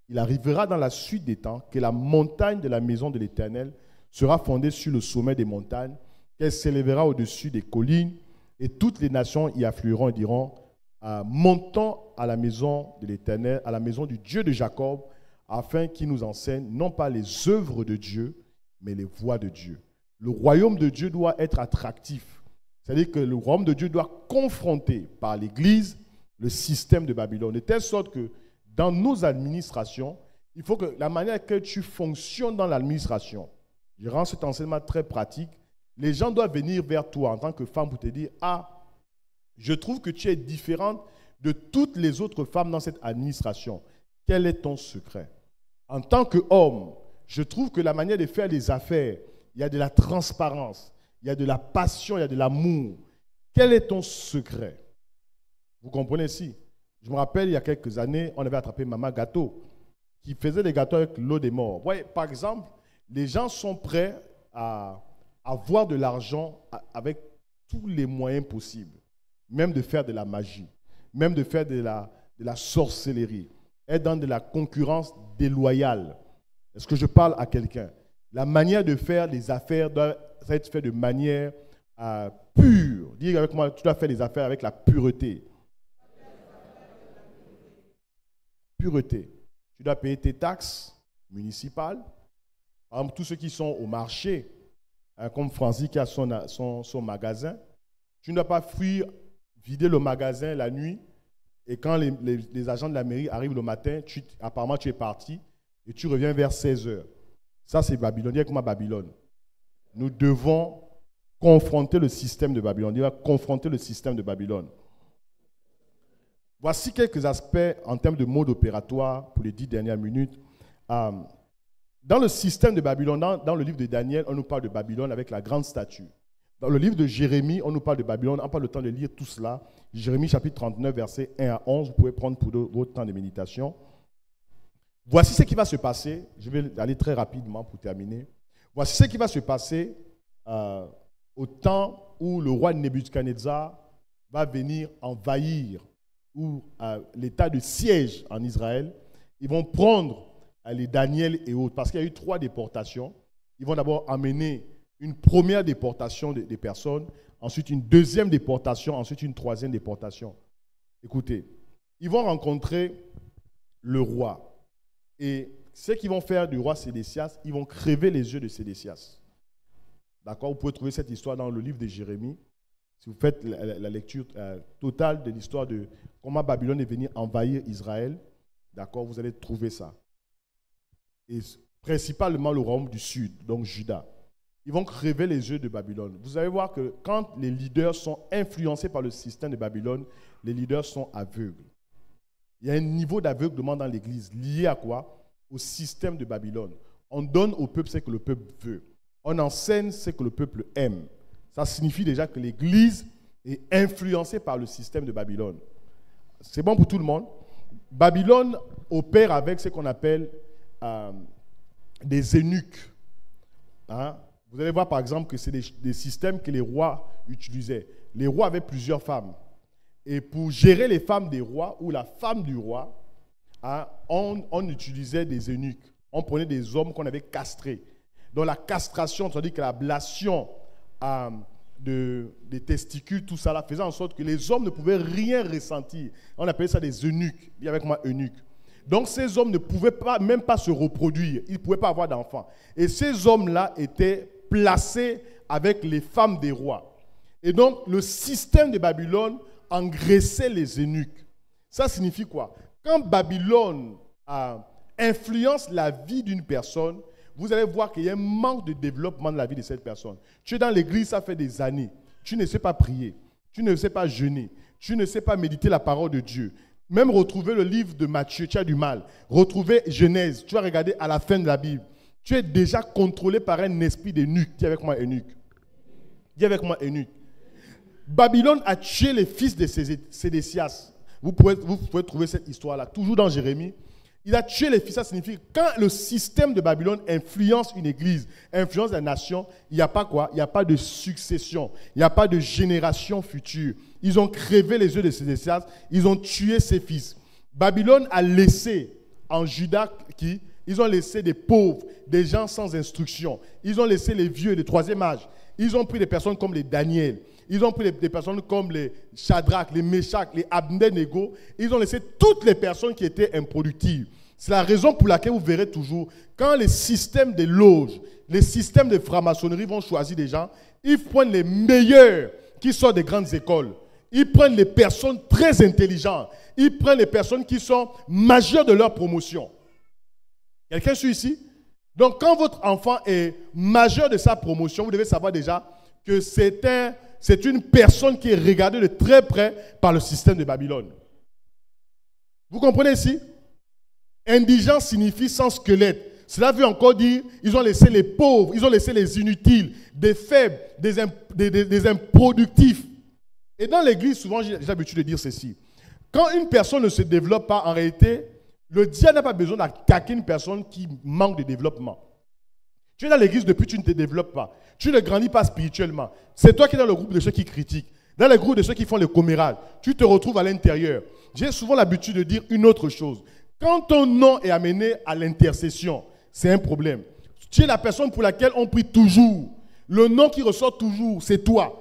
Il arrivera dans la suite des temps que la montagne de la maison de l'Éternel sera fondée sur le sommet des montagnes, qu'elle s'élèvera au-dessus des collines, et toutes les nations y afflueront et diront, montons à la maison de l'Éternel, à la maison du Dieu de Jacob, afin qu'il nous enseigne non pas les œuvres de Dieu, mais les voies de Dieu. Le royaume de Dieu doit être attractif. C'est-à-dire que le royaume de Dieu doit confronter par l'Église le système de Babylone. De telle sorte que dans nos administrations, il faut que la manière que tu fonctionnes dans l'administration, je rends cet enseignement très pratique, les gens doivent venir vers toi en tant que femme pour te dire « Ah, je trouve que tu es différente de toutes les autres femmes dans cette administration. Quel est ton secret ?» En tant qu'homme, je trouve que la manière de faire des affaires, il y a de la transparence, il y a de la passion, il y a de l'amour. Quel est ton secret? Vous comprenez ici? Je me rappelle, il y a quelques années, on avait attrapé Maman Gâteau, qui faisait des gâteaux avec l'eau des morts. Ouais, par exemple, les gens sont prêts à avoir de l'argent avec tous les moyens possibles, même de faire de la magie, même de faire de la sorcellerie, être dans de la concurrence déloyale. Est-ce que je parle à quelqu'un? La manière de faire les affaires doit être faite de manière pure. Dis avec moi, tu dois faire les affaires avec la pureté. Pureté. Tu dois payer tes taxes municipales. Par exemple, tous ceux qui sont au marché, comme Francis qui a son magasin, tu ne dois pas fuir, vider le magasin la nuit et quand les agents de la mairie arrivent le matin, apparemment tu es parti et tu reviens vers 16h. Ça, c'est Babylone. Dis avec moi Babylone. Nous devons confronter le système de Babylone. Il va confronter le système de Babylone. Voici quelques aspects en termes de mode opératoire pour les 10 dernières minutes. Dans le système de Babylone, dans le livre de Daniel, on nous parle de Babylone avec la grande statue. Dans le livre de Jérémie, on nous parle de Babylone. On n'a pas le temps de lire tout cela. Jérémie chapitre 39, versets 1 à 11. Vous pouvez prendre pour votre temps de méditation. Voici ce qui va se passer. Je vais aller très rapidement pour terminer. Voici ce qui va se passer au temps où le roi Nebuchadnezzar va venir envahir l'état de siège en Israël. Ils vont prendre les Daniel et autres, parce qu'il y a eu 3 déportations. Ils vont d'abord amener une première déportation des personnes, ensuite une deuxième déportation, ensuite une troisième déportation. Écoutez, ils vont rencontrer le roi. Et ce qu'ils vont faire du roi Sédécias, ils vont crever les yeux de Sédécias. D'accord? Vous pouvez trouver cette histoire dans le livre de Jérémie. Si vous faites la lecture totale de l'histoire de comment Babylone est venue envahir Israël, d'accord, vous allez trouver ça. Et principalement le royaume du sud, donc Juda. Ils vont crever les yeux de Babylone. Vous allez voir que quand les leaders sont influencés par le système de Babylone, les leaders sont aveugles. Il y a un niveau d'aveuglement dans l'Église lié à quoi? Au système de Babylone. On donne au peuple ce que le peuple veut. On enseigne ce que le peuple aime. Ça signifie déjà que l'Église est influencée par le système de Babylone. C'est bon pour tout le monde? Babylone opère avec ce qu'on appelle des eunuques. Hein? Vous allez voir par exemple que c'est des systèmes que les rois utilisaient. Les rois avaient plusieurs femmes. Et pour gérer les femmes des rois ou la femme du roi, hein, on utilisait des eunuques. On prenait des hommes qu'on avait castrés. Donc la castration, c'est-à-dire que l'ablation des testicules, tout ça là, faisait en sorte que les hommes ne pouvaient rien ressentir. On appelait ça des eunuques. Dis avec moi eunuques. Donc ces hommes ne pouvaient même pas se reproduire. Ils ne pouvaient pas avoir d'enfants. Et ces hommes-là étaient placés avec les femmes des rois. Et donc le système de Babylone engraissait les eunuques. Ça signifie quoi? Quand Babylone influence la vie d'une personne, vous allez voir qu'il y a un manque de développement dans la vie de cette personne. Tu es dans l'église, ça fait des années. Tu ne sais pas prier. Tu ne sais pas jeûner. Tu ne sais pas méditer la parole de Dieu. Même retrouver le livre de Matthieu, tu as du mal. Retrouver Genèse, tu vas regarder à la fin de la Bible. Tu es déjà contrôlé par un esprit d'eunuque. Dis avec moi eunuque. Dis avec moi eunuque. Babylone a tué les fils de Sédécias. Vous pouvez trouver cette histoire-là, toujours dans Jérémie. Il a tué les fils, ça signifie que quand le système de Babylone influence une église, influence la nation, il n'y a pas quoi? Il n'y a pas de succession, il n'y a pas de génération future. Ils ont crevé les yeux de Sédécias, ils ont tué ses fils. Babylone a laissé en Juda qui? Ils ont laissé des pauvres, des gens sans instruction. Ils ont laissé les vieux de 3e âge. Ils ont pris des personnes comme les Daniel. Ils ont pris des personnes comme les Shadrach, les Meshach, les Abednego. Ils ont laissé toutes les personnes qui étaient improductives. C'est la raison pour laquelle vous verrez toujours, quand les systèmes de loges, les systèmes de franc-maçonnerie vont choisir des gens, ils prennent les meilleurs qui sortent des grandes écoles. Ils prennent les personnes très intelligentes. Ils prennent les personnes qui sont majeures de leur promotion. Quelqu'un suit ici? Donc, quand votre enfant est majeur de sa promotion, vous devez savoir déjà que c'est une personne qui est regardée de très près par le système de Babylone. Vous comprenez ici? Indigent signifie sans squelette. Cela veut encore dire ils ont laissé les pauvres, ils ont laissé les inutiles, des faibles, des improductifs. Et dans l'église, souvent, j'ai l'habitude de dire ceci. Quand une personne ne se développe pas, en réalité, le diable n'a pas besoin d'attaquer une personne qui manque de développement. Tu es dans l'église depuis tu ne te développes pas. Tu ne grandis pas spirituellement. C'est toi qui es dans le groupe de ceux qui critiquent. Dans le groupe de ceux qui font le commérage. Tu te retrouves à l'intérieur. J'ai souvent l'habitude de dire une autre chose. Quand ton nom est amené à l'intercession, c'est un problème. Tu es la personne pour laquelle on prie toujours. Le nom qui ressort toujours, c'est toi.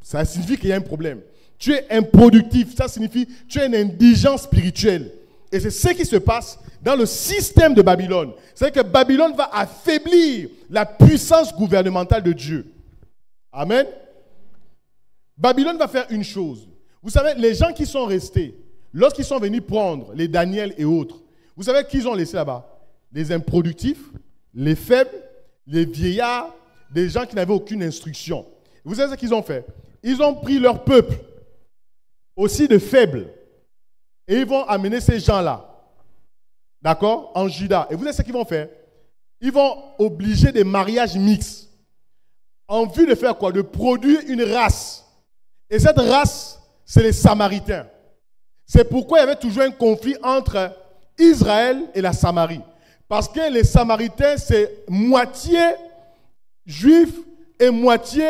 Ça signifie qu'il y a un problème. Tu es improductif. Ça signifie que tu es un indigent spirituel. Et c'est ce qui se passe dans le système de Babylone. C'est que Babylone va affaiblir la puissance gouvernementale de Dieu. Amen. Babylone va faire une chose. Vous savez, les gens qui sont restés, lorsqu'ils sont venus prendre les Daniel et autres, vous savez qui ils ont laissé là-bas? Les improductifs, les faibles, les vieillards, des gens qui n'avaient aucune instruction. Vous savez ce qu'ils ont fait? Ils ont pris leur peuple, aussi de faibles, et ils vont amener ces gens-là, d'accord, en Juda. Et vous savez ce qu'ils vont faire? Ils vont obliger des mariages mixtes, en vue de faire quoi? De produire une race. Et cette race, c'est les Samaritains. C'est pourquoi il y avait toujours un conflit entre Israël et la Samarie. Parce que les Samaritains, c'est moitié juifs et moitié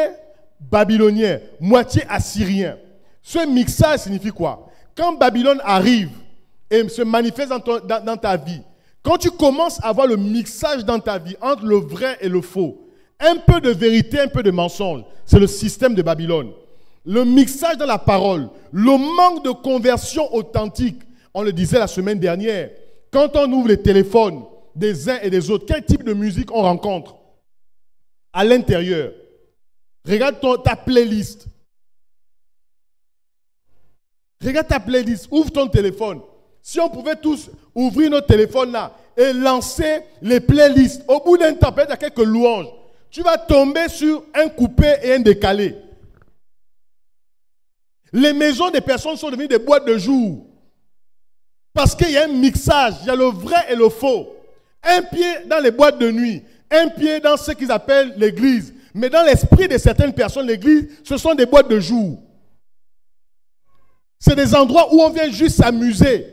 babyloniens, moitié assyriens. Ce mixage signifie quoi? Quand Babylone arrive et se manifeste dans ta vie, quand tu commences à voir le mixage dans ta vie entre le vrai et le faux, un peu de vérité, un peu de mensonge, c'est le système de Babylone. Le mixage dans la parole, le manque de conversion authentique, on le disait la semaine dernière, quand on ouvre les téléphones des uns et des autres, quel type de musique on rencontre à l'intérieur? Regarde ta playlist. Regarde ta playlist, ouvre ton téléphone. Si on pouvait tous ouvrir notre téléphone là et lancer les playlists, au bout d'un temps, peut-être à quelques louanges, tu vas tomber sur un coupé et un décalé. Les maisons des personnes sont devenues des boîtes de jour. Parce qu'il y a un mixage, il y a le vrai et le faux. Un pied dans les boîtes de nuit, un pied dans ce qu'ils appellent l'église. Mais dans l'esprit de certaines personnes, l'église, ce sont des boîtes de jour. C'est des endroits où on vient juste s'amuser.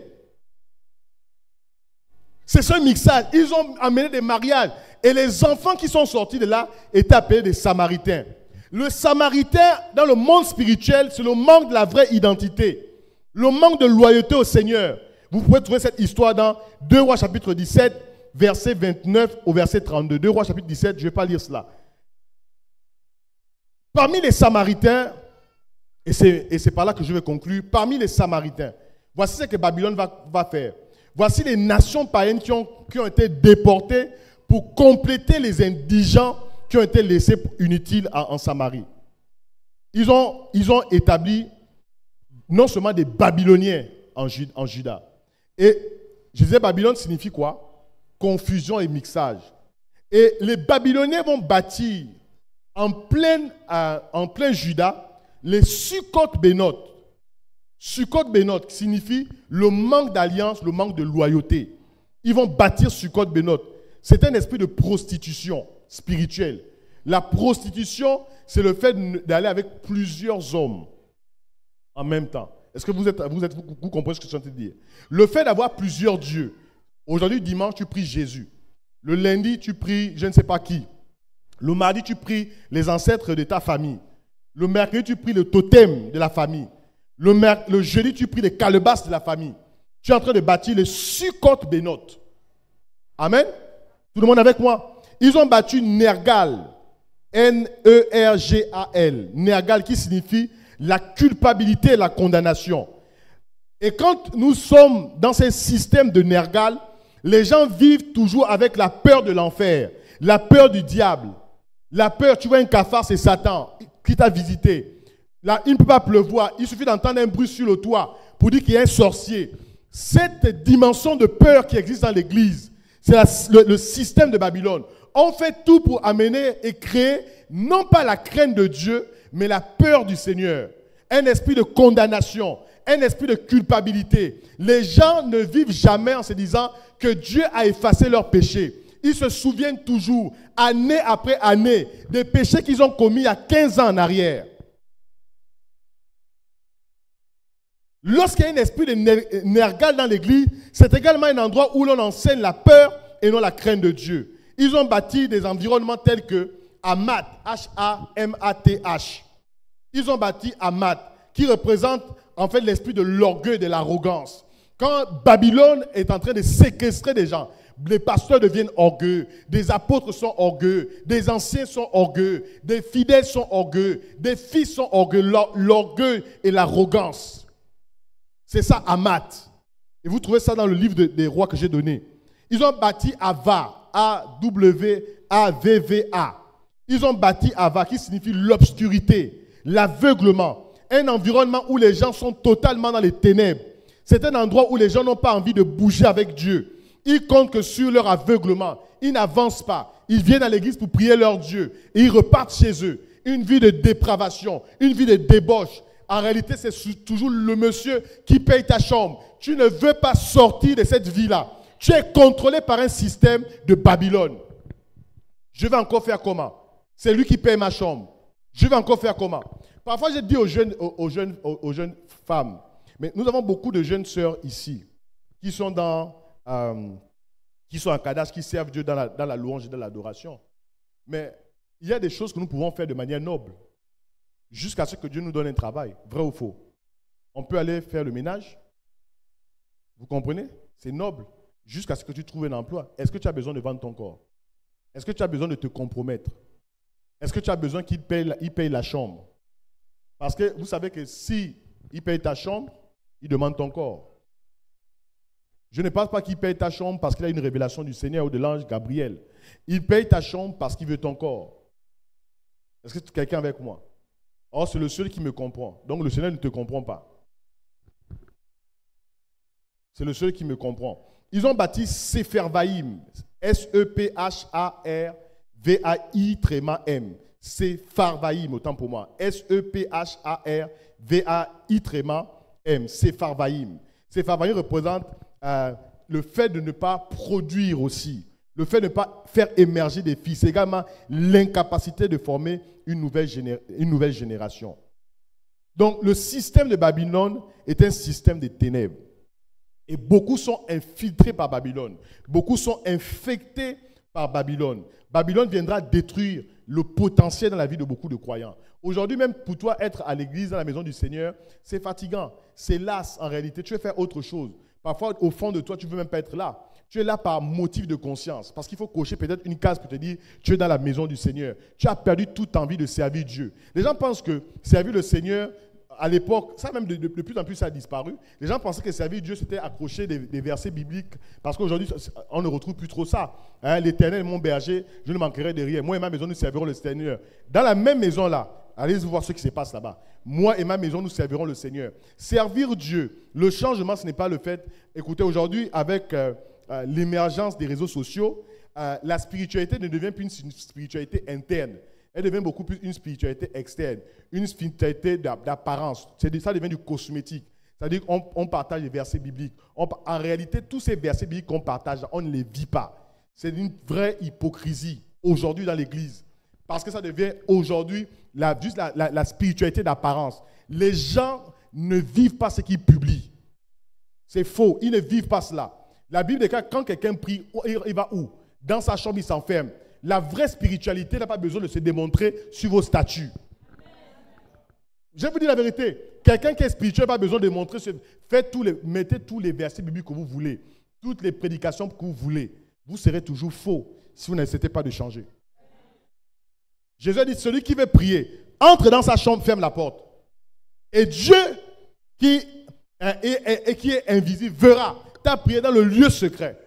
C'est ce mixage. Ils ont amené des mariages. Et les enfants qui sont sortis de là étaient appelés des Samaritains. Le Samaritain, dans le monde spirituel, c'est le manque de la vraie identité. Le manque de loyauté au Seigneur. Vous pouvez trouver cette histoire dans 2 Rois chapitre 17, verset 29 au verset 32. 2 Rois chapitre 17, je ne vais pas lire cela. Parmi les Samaritains, et c'est par là que je vais conclure, parmi les Samaritains, voici ce que Babylone va faire. Voici les nations païennes qui ont été déportées pour compléter les indigents qui ont été laissés inutiles en Samarie. Ils ont établi non seulement des Babyloniens en Juda. Et je disais, Babylone signifie quoi? Confusion et mixage. Et les Babyloniens vont bâtir en plein Juda les Sukkot-Benot. Sukkot-Benot signifie le manque d'alliance, le manque de loyauté. Ils vont bâtir Sukkot-Benot. C'est un esprit de prostitution spirituelle. La prostitution, c'est le fait d'aller avec plusieurs hommes en même temps. Est-ce que vous comprenez ce que je suis en train de dire? Le fait d'avoir plusieurs dieux. Aujourd'hui, dimanche, tu pries Jésus. Le lundi, tu pries je ne sais pas qui. Le mardi, tu pries les ancêtres de ta famille. Le mercredi, tu pries le totem de la famille. Le jeudi, tu pries les calebasses de la famille. Tu es en train de bâtir les Sukkot-Benot. Amen. Tout le monde avec moi? Ils ont battu Nergal. N-E-R-G-A-L. Nergal qui signifie la culpabilité et la condamnation. Et quand nous sommes dans ces systèmes de Nergal, les gens vivent toujours avec la peur de l'enfer, la peur du diable. La peur, tu vois un cafard, c'est Satan qui t'a visité. Là, il ne peut pas pleuvoir, il suffit d'entendre un bruit sur le toit pour dire qu'il y a un sorcier. Cette dimension de peur qui existe dans l'église, c'est le système de Babylone. On fait tout pour amener et créer, non pas la crainte de Dieu, mais la peur du Seigneur. Un esprit de condamnation, un esprit de culpabilité. Les gens ne vivent jamais en se disant que Dieu a effacé leurs péchés. Ils se souviennent toujours, année après année, des péchés qu'ils ont commis il y a 15 ans en arrière. Lorsqu'il y a un esprit de Nergal dans l'église, c'est également un endroit où l'on enseigne la peur et non la crainte de Dieu. Ils ont bâti des environnements tels que Hamath, H-A-M-A-T-H. Ils ont bâti Hamath, qui représente en fait l'esprit de l'orgueil et de l'arrogance. Quand Babylone est en train de séquestrer des gens, les pasteurs deviennent orgueilleux, des apôtres sont orgueilleux, des anciens sont orgueilleux, des fidèles sont orgueilleux, des fils sont orgueilleux, l'orgueil et l'arrogance. C'est ça, Hamath. Et vous trouvez ça dans le livre des rois que j'ai donné. Ils ont bâti Ava, A-W-A-V-V-A. Ils ont bâti Ava, qui signifie l'obscurité, l'aveuglement. Un environnement où les gens sont totalement dans les ténèbres. C'est un endroit où les gens n'ont pas envie de bouger avec Dieu. Ils comptent que sur leur aveuglement. Ils n'avancent pas. Ils viennent à l'église pour prier leur Dieu. Et ils repartent chez eux. une vie de dépravation, une vie de débauche. En réalité, c'est toujours le monsieur qui paye ta chambre. Tu ne veux pas sortir de cette vie-là. Tu es contrôlé par un système de Babylone. Je vais encore faire comment? C'est lui qui paye ma chambre. Je vais encore faire comment? Parfois, je dis aux jeunes femmes, mais nous avons beaucoup de jeunes sœurs ici qui sont en Kadash, qui servent Dieu dans la louange et dans l'adoration. Mais il y a des choses que nous pouvons faire de manière noble, jusqu'à ce que Dieu nous donne un travail, vrai ou faux. On peut aller faire le ménage, vous comprenez? C'est noble, jusqu'à ce que tu trouves un emploi. Est-ce que tu as besoin de vendre ton corps? Est-ce que tu as besoin de te compromettre? Est-ce que tu as besoin qu'il paye la chambre? Parce que vous savez que si il paye ta chambre, il demande ton corps. Je ne parle pas qu'il paye ta chambre parce qu'il a une révélation du Seigneur ou de l'ange Gabriel. Il paye ta chambre parce qu'il veut ton corps. Est-ce que quelqu'un est avec moi? Or, c'est le seul qui me comprend. Donc, le Seigneur ne te comprend pas. C'est le seul qui me comprend. Ils ont bâti Sepharvaïm. S-E-P-H-A-R-V-A-I-M. Sepharvaïm, autant pour moi. S-E-P-H-A-R-V-A-I-M. Sepharvaïm. Sepharvaïm représente le fait de ne pas produire aussi. Le fait de ne pas faire émerger des filles. C'est également l'incapacité de former une nouvelle génération. Donc, le système de Babylone est un système de ténèbres. Et beaucoup sont infiltrés par Babylone. Beaucoup sont infectés par Babylone. Babylone viendra détruire le potentiel dans la vie de beaucoup de croyants. Aujourd'hui, même pour toi, être à l'église, dans la maison du Seigneur, c'est fatigant. C'est las en réalité. Tu veux faire autre chose. Parfois, au fond de toi, tu ne veux même pas être là. Tu es là par motif de conscience. Parce qu'il faut cocher peut-être une case pour te dire, tu es dans la maison du Seigneur. Tu as perdu toute envie de servir Dieu. Les gens pensent que servir le Seigneur, à l'époque, ça même de plus en plus ça a disparu. Les gens pensaient que servir Dieu, c'était accrocher des versets bibliques. Parce qu'aujourd'hui, on ne retrouve plus trop ça. Hein, L'Éternel est mon berger, je ne manquerai de rien. Moi et ma maison, nous servirons le Seigneur. Dans la même maison-là, allez voir ce qui se passe là-bas. Moi et ma maison, nous servirons le Seigneur. Servir Dieu, le changement, ce n'est pas le fait. Écoutez, aujourd'hui, avec l'émergence des réseaux sociaux, la spiritualité ne devient plus une spiritualité interne. Elle devient beaucoup plus une spiritualité externe, une spiritualité d'apparence. Ça devient du cosmétique. C'est-à-dire qu'on partage les versets bibliques. En réalité, tous ces versets bibliques qu'on partage, on ne les vit pas. C'est une vraie hypocrisie aujourd'hui dans l'Église. Parce que ça devient aujourd'hui juste la spiritualité d'apparence. Les gens ne vivent pas ce qu'ils publient. C'est faux. Ils ne vivent pas cela. La Bible dit que quand quelqu'un prie, il va où? Dans sa chambre, il s'enferme. La vraie spiritualité n'a pas besoin de se démontrer sur vos statuts. Je vais vous dire la vérité. Quelqu'un qui est spirituel n'a pas besoin de montrer. Mettez tous les versets bibliques que vous voulez. Toutes les prédications que vous voulez. Vous serez toujours faux si vous n'acceptez pas de changer. Jésus a dit, celui qui veut prier, entre dans sa chambre, ferme la porte. Et Dieu qui est invisible verra ta prière dans le lieu secret.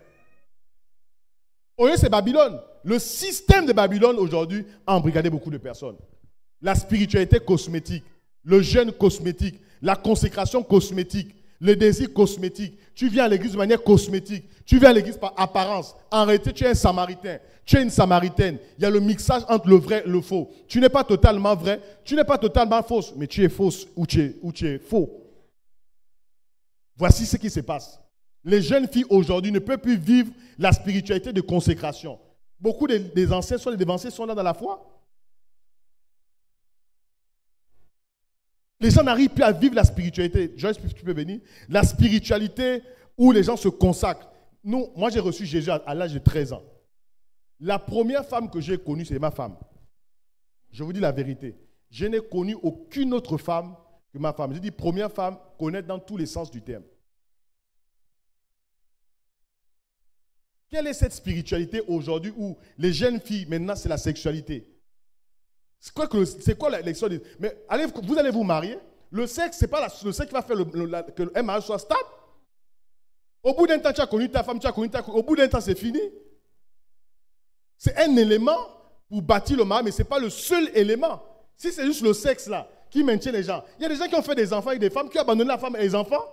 Au lieu, c'est Babylone. Le système de Babylone aujourd'hui a embrigadé beaucoup de personnes. La spiritualité cosmétique, le jeûne cosmétique, la consécration cosmétique, le désir cosmétique. Tu viens à l'église de manière cosmétique. Tu viens à l'église par apparence. En réalité, tu es un samaritain. Tu es une samaritaine. Il y a le mixage entre le vrai et le faux. Tu n'es pas totalement vrai, tu n'es pas totalement fausse, mais tu es fausse ou tu es faux. Voici ce qui se passe. Les jeunes filles aujourd'hui ne peuvent plus vivre la spiritualité de consécration. Beaucoup des anciens sont là dans la foi. Les gens n'arrivent plus à vivre la spiritualité. Joyce, tu peux venir. La spiritualité où les gens se consacrent. Moi, j'ai reçu Jésus à l'âge de 13 ans. La première femme que j'ai connue, c'est ma femme. Je vous dis la vérité. Je n'ai connu aucune autre femme que ma femme. J'ai dit première femme, connaître dans tous les sens du terme. Quelle est cette spiritualité aujourd'hui où les jeunes filles, maintenant, c'est la sexualité? C'est quoi l'élection? Mais vous allez vous marier. Le sexe, ce n'est pas le sexe qui va faire que un mariage soit stable. Au bout d'un temps, tu as connu ta femme, au bout d'un temps, c'est fini. C'est un élément pour bâtir le mariage, mais ce n'est pas le seul élément. Si c'est juste le sexe là qui maintient les gens. Il y a des gens qui ont fait des enfants avec des femmes, qui ont abandonné la femme et les enfants.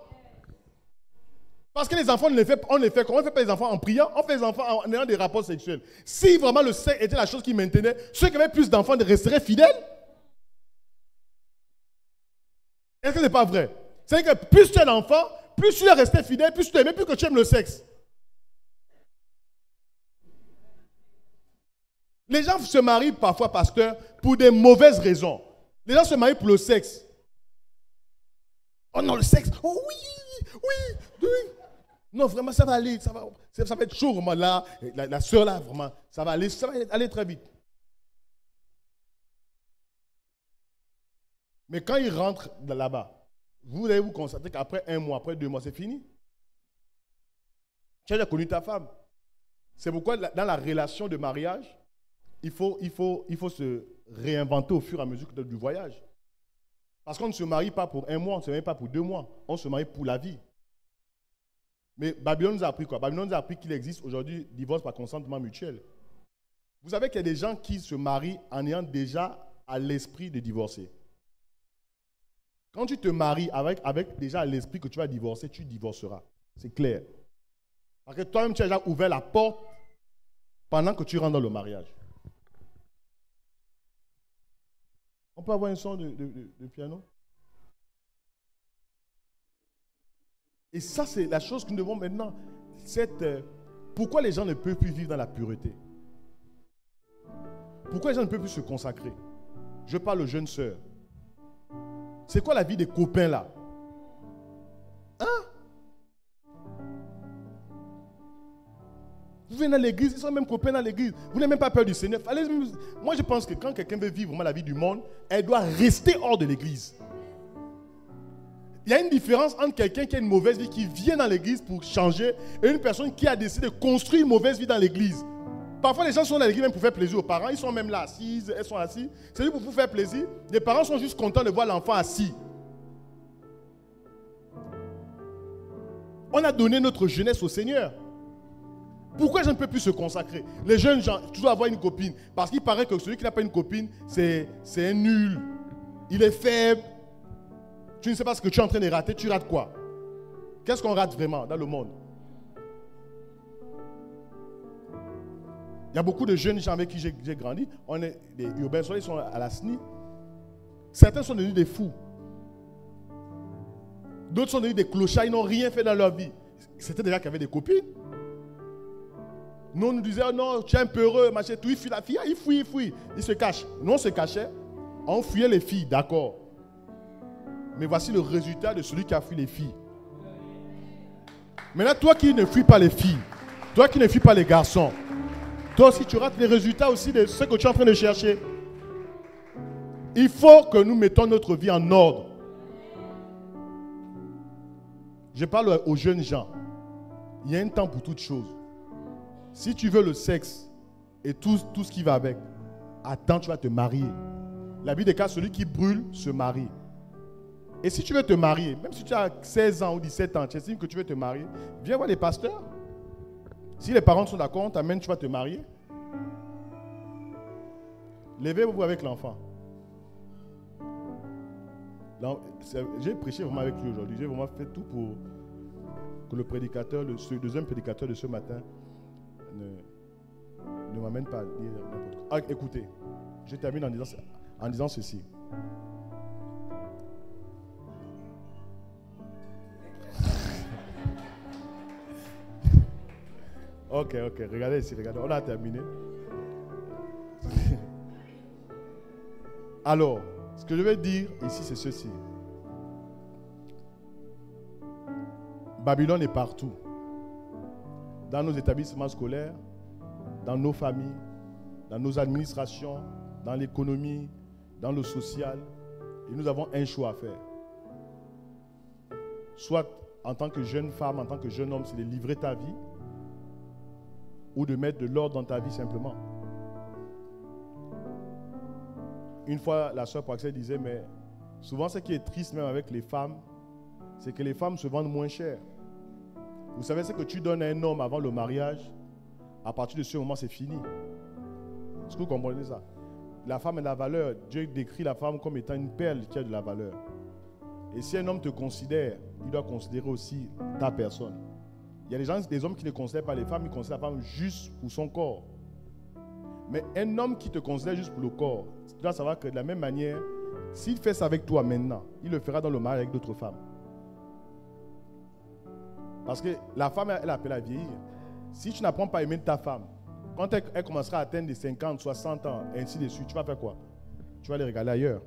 Parce que les enfants, on ne les fait pas les enfants en priant, on fait les enfants en ayant des rapports sexuels. Si vraiment le sexe était la chose qui maintenait, ceux qui avaient plus d'enfants resteraient fidèles. Est-ce que ce n'est pas vrai? C'est-à-dire que plus tu es l'enfant, plus tu es resté fidèle, plus tu aimes, plus que tu aimes le sexe. Les gens se marient parfois, pasteur, pour des mauvaises raisons. Les gens se marient pour le sexe. Oh non, le sexe. Oh oui. Non, vraiment, ça va aller. Ça va être chaud, vraiment, là. La soeur, là, vraiment, ça va aller très vite. Mais quand ils rentrent là-bas, vous allez vous constater qu'après 1 mois, après 2 mois, c'est fini. Tu as déjà connu ta femme. C'est pourquoi, dans la relation de mariage, il faut se réinventer au fur et à mesure du voyage. Parce qu'on ne se marie pas pour 1 mois, on ne se marie pas pour 2 mois. On se marie pour la vie. Mais Babylone nous a appris quoi? Babylone nous a appris qu'il existe aujourd'hui divorce par consentement mutuel. Vous savez qu'il y a des gens qui se marient en ayant déjà à l'esprit de divorcer. Quand tu te maries avec déjà à l'esprit que tu vas divorcer, tu divorceras. C'est clair. Parce que toi-même, tu as déjà ouvert la porte pendant que tu rentres dans le mariage. On peut avoir un son de piano? Et ça, c'est la chose que nous devons maintenant. Pourquoi les gens ne peuvent plus vivre dans la pureté? Pourquoi les gens ne peuvent plus se consacrer? Je parle aux jeunes sœurs. C'est quoi la vie des copains là? Hein? Vous venez dans l'église, ils sont même copains dans l'église. Vous n'avez même pas peur du Seigneur. Moi, je pense que quand quelqu'un veut vivre vraiment la vie du monde, elle doit rester hors de l'église. Il y a une différence entre quelqu'un qui a une mauvaise vie, qui vient dans l'église pour changer, et une personne qui a décidé de construire une mauvaise vie dans l'église. Parfois, les gens sont dans l'église même pour faire plaisir aux parents. Ils sont même là, assises, elles sont assises. C'est juste pour vous faire plaisir. Les parents sont juste contents de voir l'enfant assis. On a donné notre jeunesse au Seigneur. Pourquoi je ne peux plus se consacrer? Les jeunes gens, tu dois avoir une copine. Parce qu'il paraît que celui qui n'a pas une copine, c'est un nul. Il est faible. Tu ne sais pas ce que tu es en train de rater. Tu rates quoi? Qu'est-ce qu'on rate vraiment dans le monde? Il y a beaucoup de jeunes gens avec qui j'ai grandi. On est des urbains, soit ils sont à la SNI. Certains sont devenus des fous. D'autres sont devenus des clochards. Ils n'ont rien fait dans leur vie. C'était des gens qui avaient des copines. Nous, on nous disait, oh non, tu es un peu heureux, machin, tout. Il fuit la fille, il fuit. Il se cache. Nous, on se cachait. On fuyait les filles, d'accord. Mais voici le résultat de celui qui a fui les filles. Maintenant, toi qui ne fuis pas les filles, toi qui ne fuis pas les garçons, toi aussi, tu rates les résultats aussi de ce que tu es en train de chercher. Il faut que nous mettons notre vie en ordre. Je parle aux jeunes gens. Il y a un temps pour toutes choses. Si tu veux le sexe et tout ce qui va avec, attends, tu vas te marier. La Bible déclare celui qui brûle se marie. Et si tu veux te marier, même si tu as 16 ans ou 17 ans, tu estimes que tu veux te marier, viens voir les pasteurs. Si les parents sont d'accord, on t'amène, tu vas te marier. Levez-vous avec l'enfant. J'ai prêché vraiment avec lui aujourd'hui. J'ai vraiment fait tout pour que le prédicateur, le deuxième prédicateur de ce matin, ne m'amène pas à dire n'importe quoi. Ah, écoutez, je termine en disant ceci. Ok, regardez ici, regardez, on a terminé. Alors, ce que je vais dire ici, c'est ceci. Babylone est partout. Dans nos établissements scolaires, dans nos familles, dans nos administrations, dans l'économie, dans le social. Et nous avons un choix à faire. Soit en tant que jeune femme, en tant que jeune homme, c'est de livrer ta vie, ou de mettre de l'ordre dans ta vie simplement. Une fois, la sœur Praxel disait, mais souvent ce qui est triste même avec les femmes, c'est que les femmes se vendent moins cher. Vous savez, ce que tu donnes à un homme avant le mariage, à partir de ce moment, c'est fini. Est-ce que vous comprenez ça? La femme a de la valeur. Dieu décrit la femme comme étant une perle qui a de la valeur. Et si un homme te considère, il doit considérer aussi ta personne. Il y a des hommes qui ne considèrent pas les femmes, ils considèrent la femme juste pour son corps. Mais un homme qui te considère juste pour le corps, tu dois savoir que de la même manière, S'il fait ça avec toi maintenant, il le fera dans le mariage avec d'autres femmes. Parce que la femme, elle appelle à vieillir. Si tu n'apprends pas à aimer ta femme, quand elle commencera à atteindre des 50, 60 ans, et ainsi de suite, tu vas faire quoi? Tu vas les regarder ailleurs.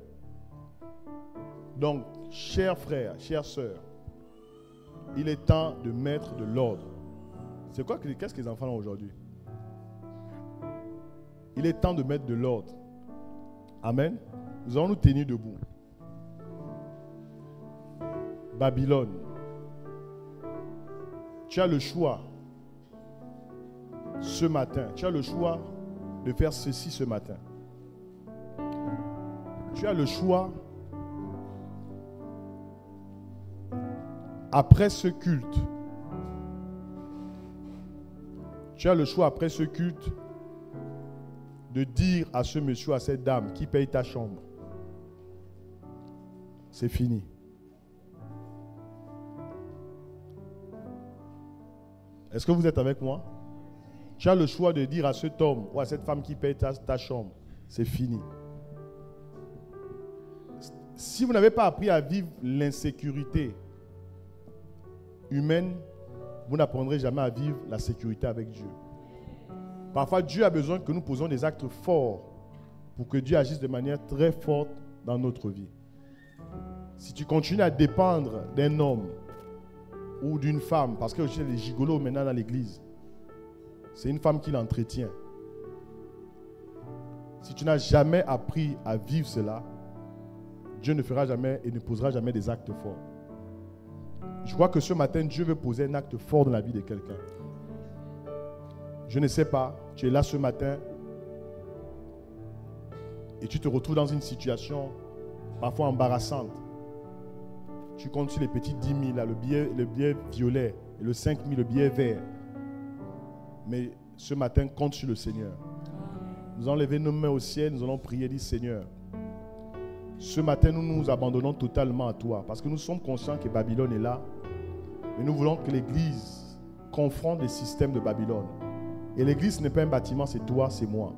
Donc, chers frères, chères sœurs, il est temps de mettre de l'ordre. C'est quoi qu'est-ce que les enfants ont aujourd'hui? Il est temps de mettre de l'ordre. Amen. Nous allons nous tenir debout. Babylone. Tu as le choix. Ce matin, tu as le choix de faire ceci ce matin. Tu as le choix, après ce culte, tu as le choix après ce culte de dire à ce monsieur, à cette dame qui paye ta chambre, c'est fini. Est-ce que vous êtes avec moi? Tu as le choix de dire à cet homme ou à cette femme qui paye ta chambre, c'est fini. Si vous n'avez pas appris à vivre l'insécurité humaine, vous n'apprendrez jamais à vivre la sécurité avec Dieu. Parfois, Dieu a besoin que nous posions des actes forts pour que Dieu agisse de manière très forte dans notre vie. Si tu continues à dépendre d'un homme ou d'une femme, parce que y a des gigolos maintenant dans l'église, c'est une femme qui l'entretient. Si tu n'as jamais appris à vivre cela, Dieu ne fera jamais et ne posera jamais des actes forts. Je crois que ce matin, Dieu veut poser un acte fort dans la vie de quelqu'un. Je ne sais pas, tu es là ce matin et tu te retrouves dans une situation parfois embarrassante. Tu comptes sur les petits 10 000, là, le billet violet et le 5 000, le billet vert. Mais ce matin, compte sur le Seigneur. Nous allons lever nos mains au ciel, nous allons prier, dire Seigneur, ce matin, nous nous abandonnons totalement à toi parce que nous sommes conscients que Babylone est là. Mais nous voulons que l'Église confronte les systèmes de Babylone. Et l'Église, ce n'est pas un bâtiment, c'est toi, c'est moi.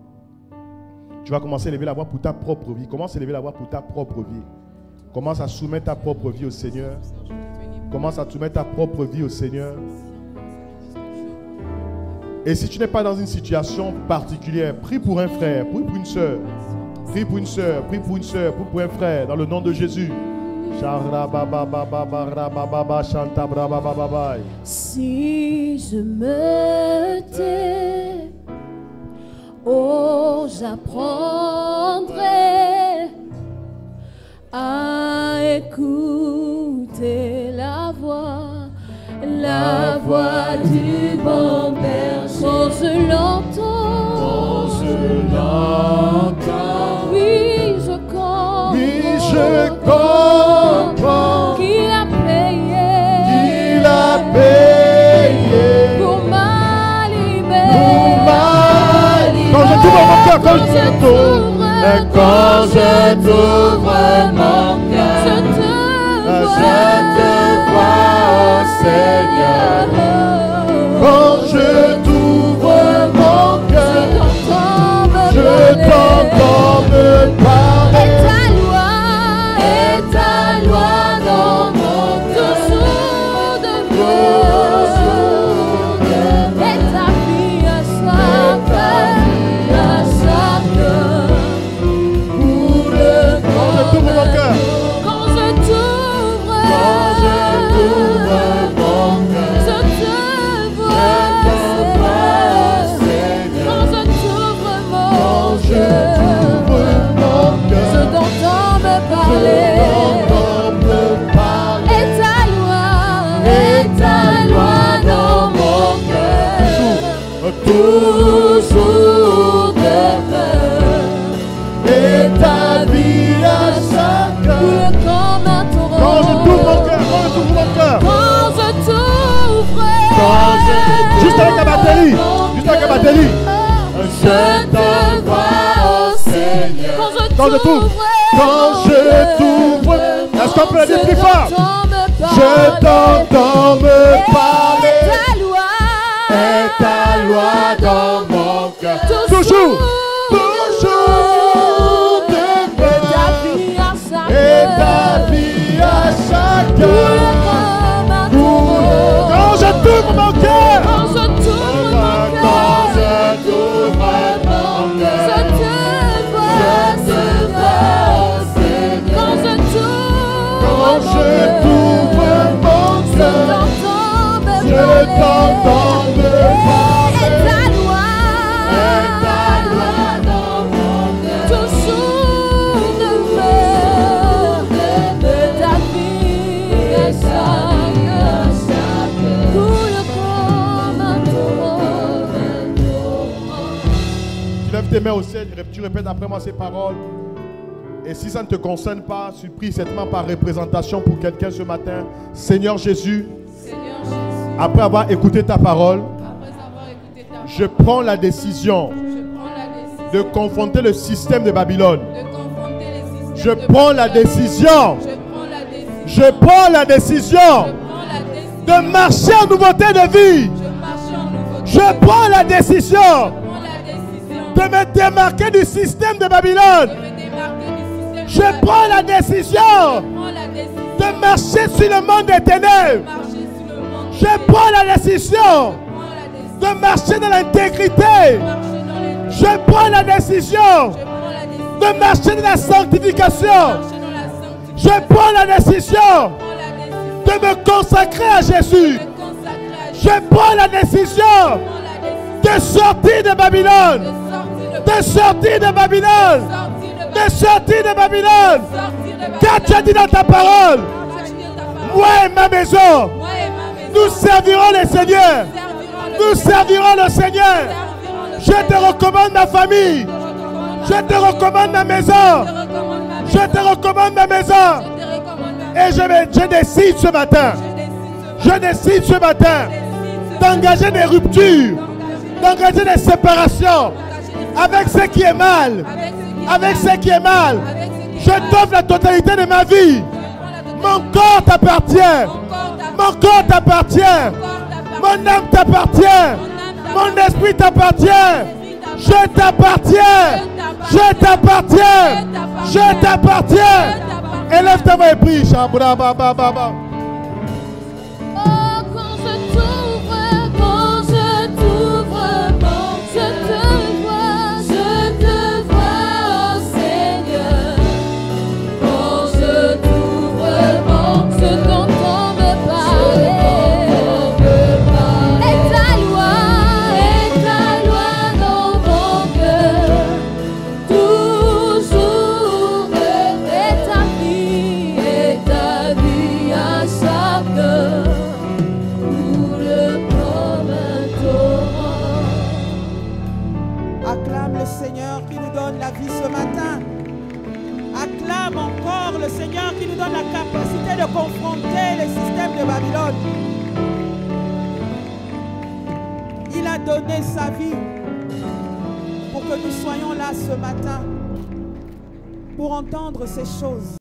Tu vas commencer à lever la voix pour ta propre vie. Commence à lever la voix pour ta propre vie. Commence à soumettre ta propre vie au Seigneur. Commence à soumettre ta propre vie au Seigneur. Et si tu n'es pas dans une situation particulière, prie pour un frère, prie pour une soeur. Prie pour une soeur, prie pour une soeur, prie pour un frère, dans le nom de Jésus. Si je me tais, oh, j'apprendrai à écouter la voix du bon berger. Quand je l'entends, oui, je comprends qu'il a payé pour ma libérer. Quand je t'ouvre mon cœur, quand je t'ouvre mon cœur, je te vois, Seigneur. Quand je t'ouvre mon cœur, je t'entends me parler. Et ta loi dans mon cœur, toujours de et ta vie à chaque pour le cœur. Quand je t'ouvre mon cœur, je te vois, quand je t'ouvre mon cœur, je t'entends me parler. Et ta loi dans mon cœur, toujours demeure. Et ta vie à chaque heure. Comme un torrent. Quand je t'ouvre mon cœur, quand je t'ouvre mon cœur. Quand je t'ouvre. Juste avec la batterie. Juste avec la batterie. Je te vois, oh Seigneur. Quand je t'ouvre. Quand je t'ouvre. Est-ce qu'on peut le dire plus fort? Je t'entends me parler. Et ta loi dans mon cœur. Toujours. Toujours. Et ta vie à chaque tes mains au ciel, tu répètes après moi ces paroles. Et si ça ne te concerne pas, tu pries certainement par représentation pour quelqu'un ce matin. Seigneur Jésus, après avoir écouté ta parole, je prends la décision de confronter le système de Babylone. Je prends la décision. Je prends la décision de marcher en nouveauté de vie. Je prends la décision de me démarquer du système de Babylone. Je prends la décision de marcher sur le monde des ténèbres. Je prends la décision de marcher dans l'intégrité. Je prends la décision de marcher dans la sanctification. Je prends la décision de me consacrer à Jésus. Je prends la décision de sortir de Babylone. De sortir de Babylone. De sortir de Babylone. Car tu as dit dans ta parole, moi et ma maison, nous servirons le Seigneur. Nous servirons le Seigneur. Je te recommande ma famille. Je te recommande ma maison. Je te recommande ma maison. Et je décide ce matin. Je décide ce matin d'engager des ruptures, d'engager des séparations avec ce qui est mal. Avec ce qui est mal. Je t'offre la totalité de ma vie. Mon corps t'appartient. Mon corps t'appartient. Mon âme t'appartient. Mon esprit t'appartient. Je t'appartiens. Je t'appartiens. Je t'appartiens. Élève ta voix et prie. De confronter le système de Babylone. Il a donné sa vie pour que nous soyons là ce matin pour entendre ces choses.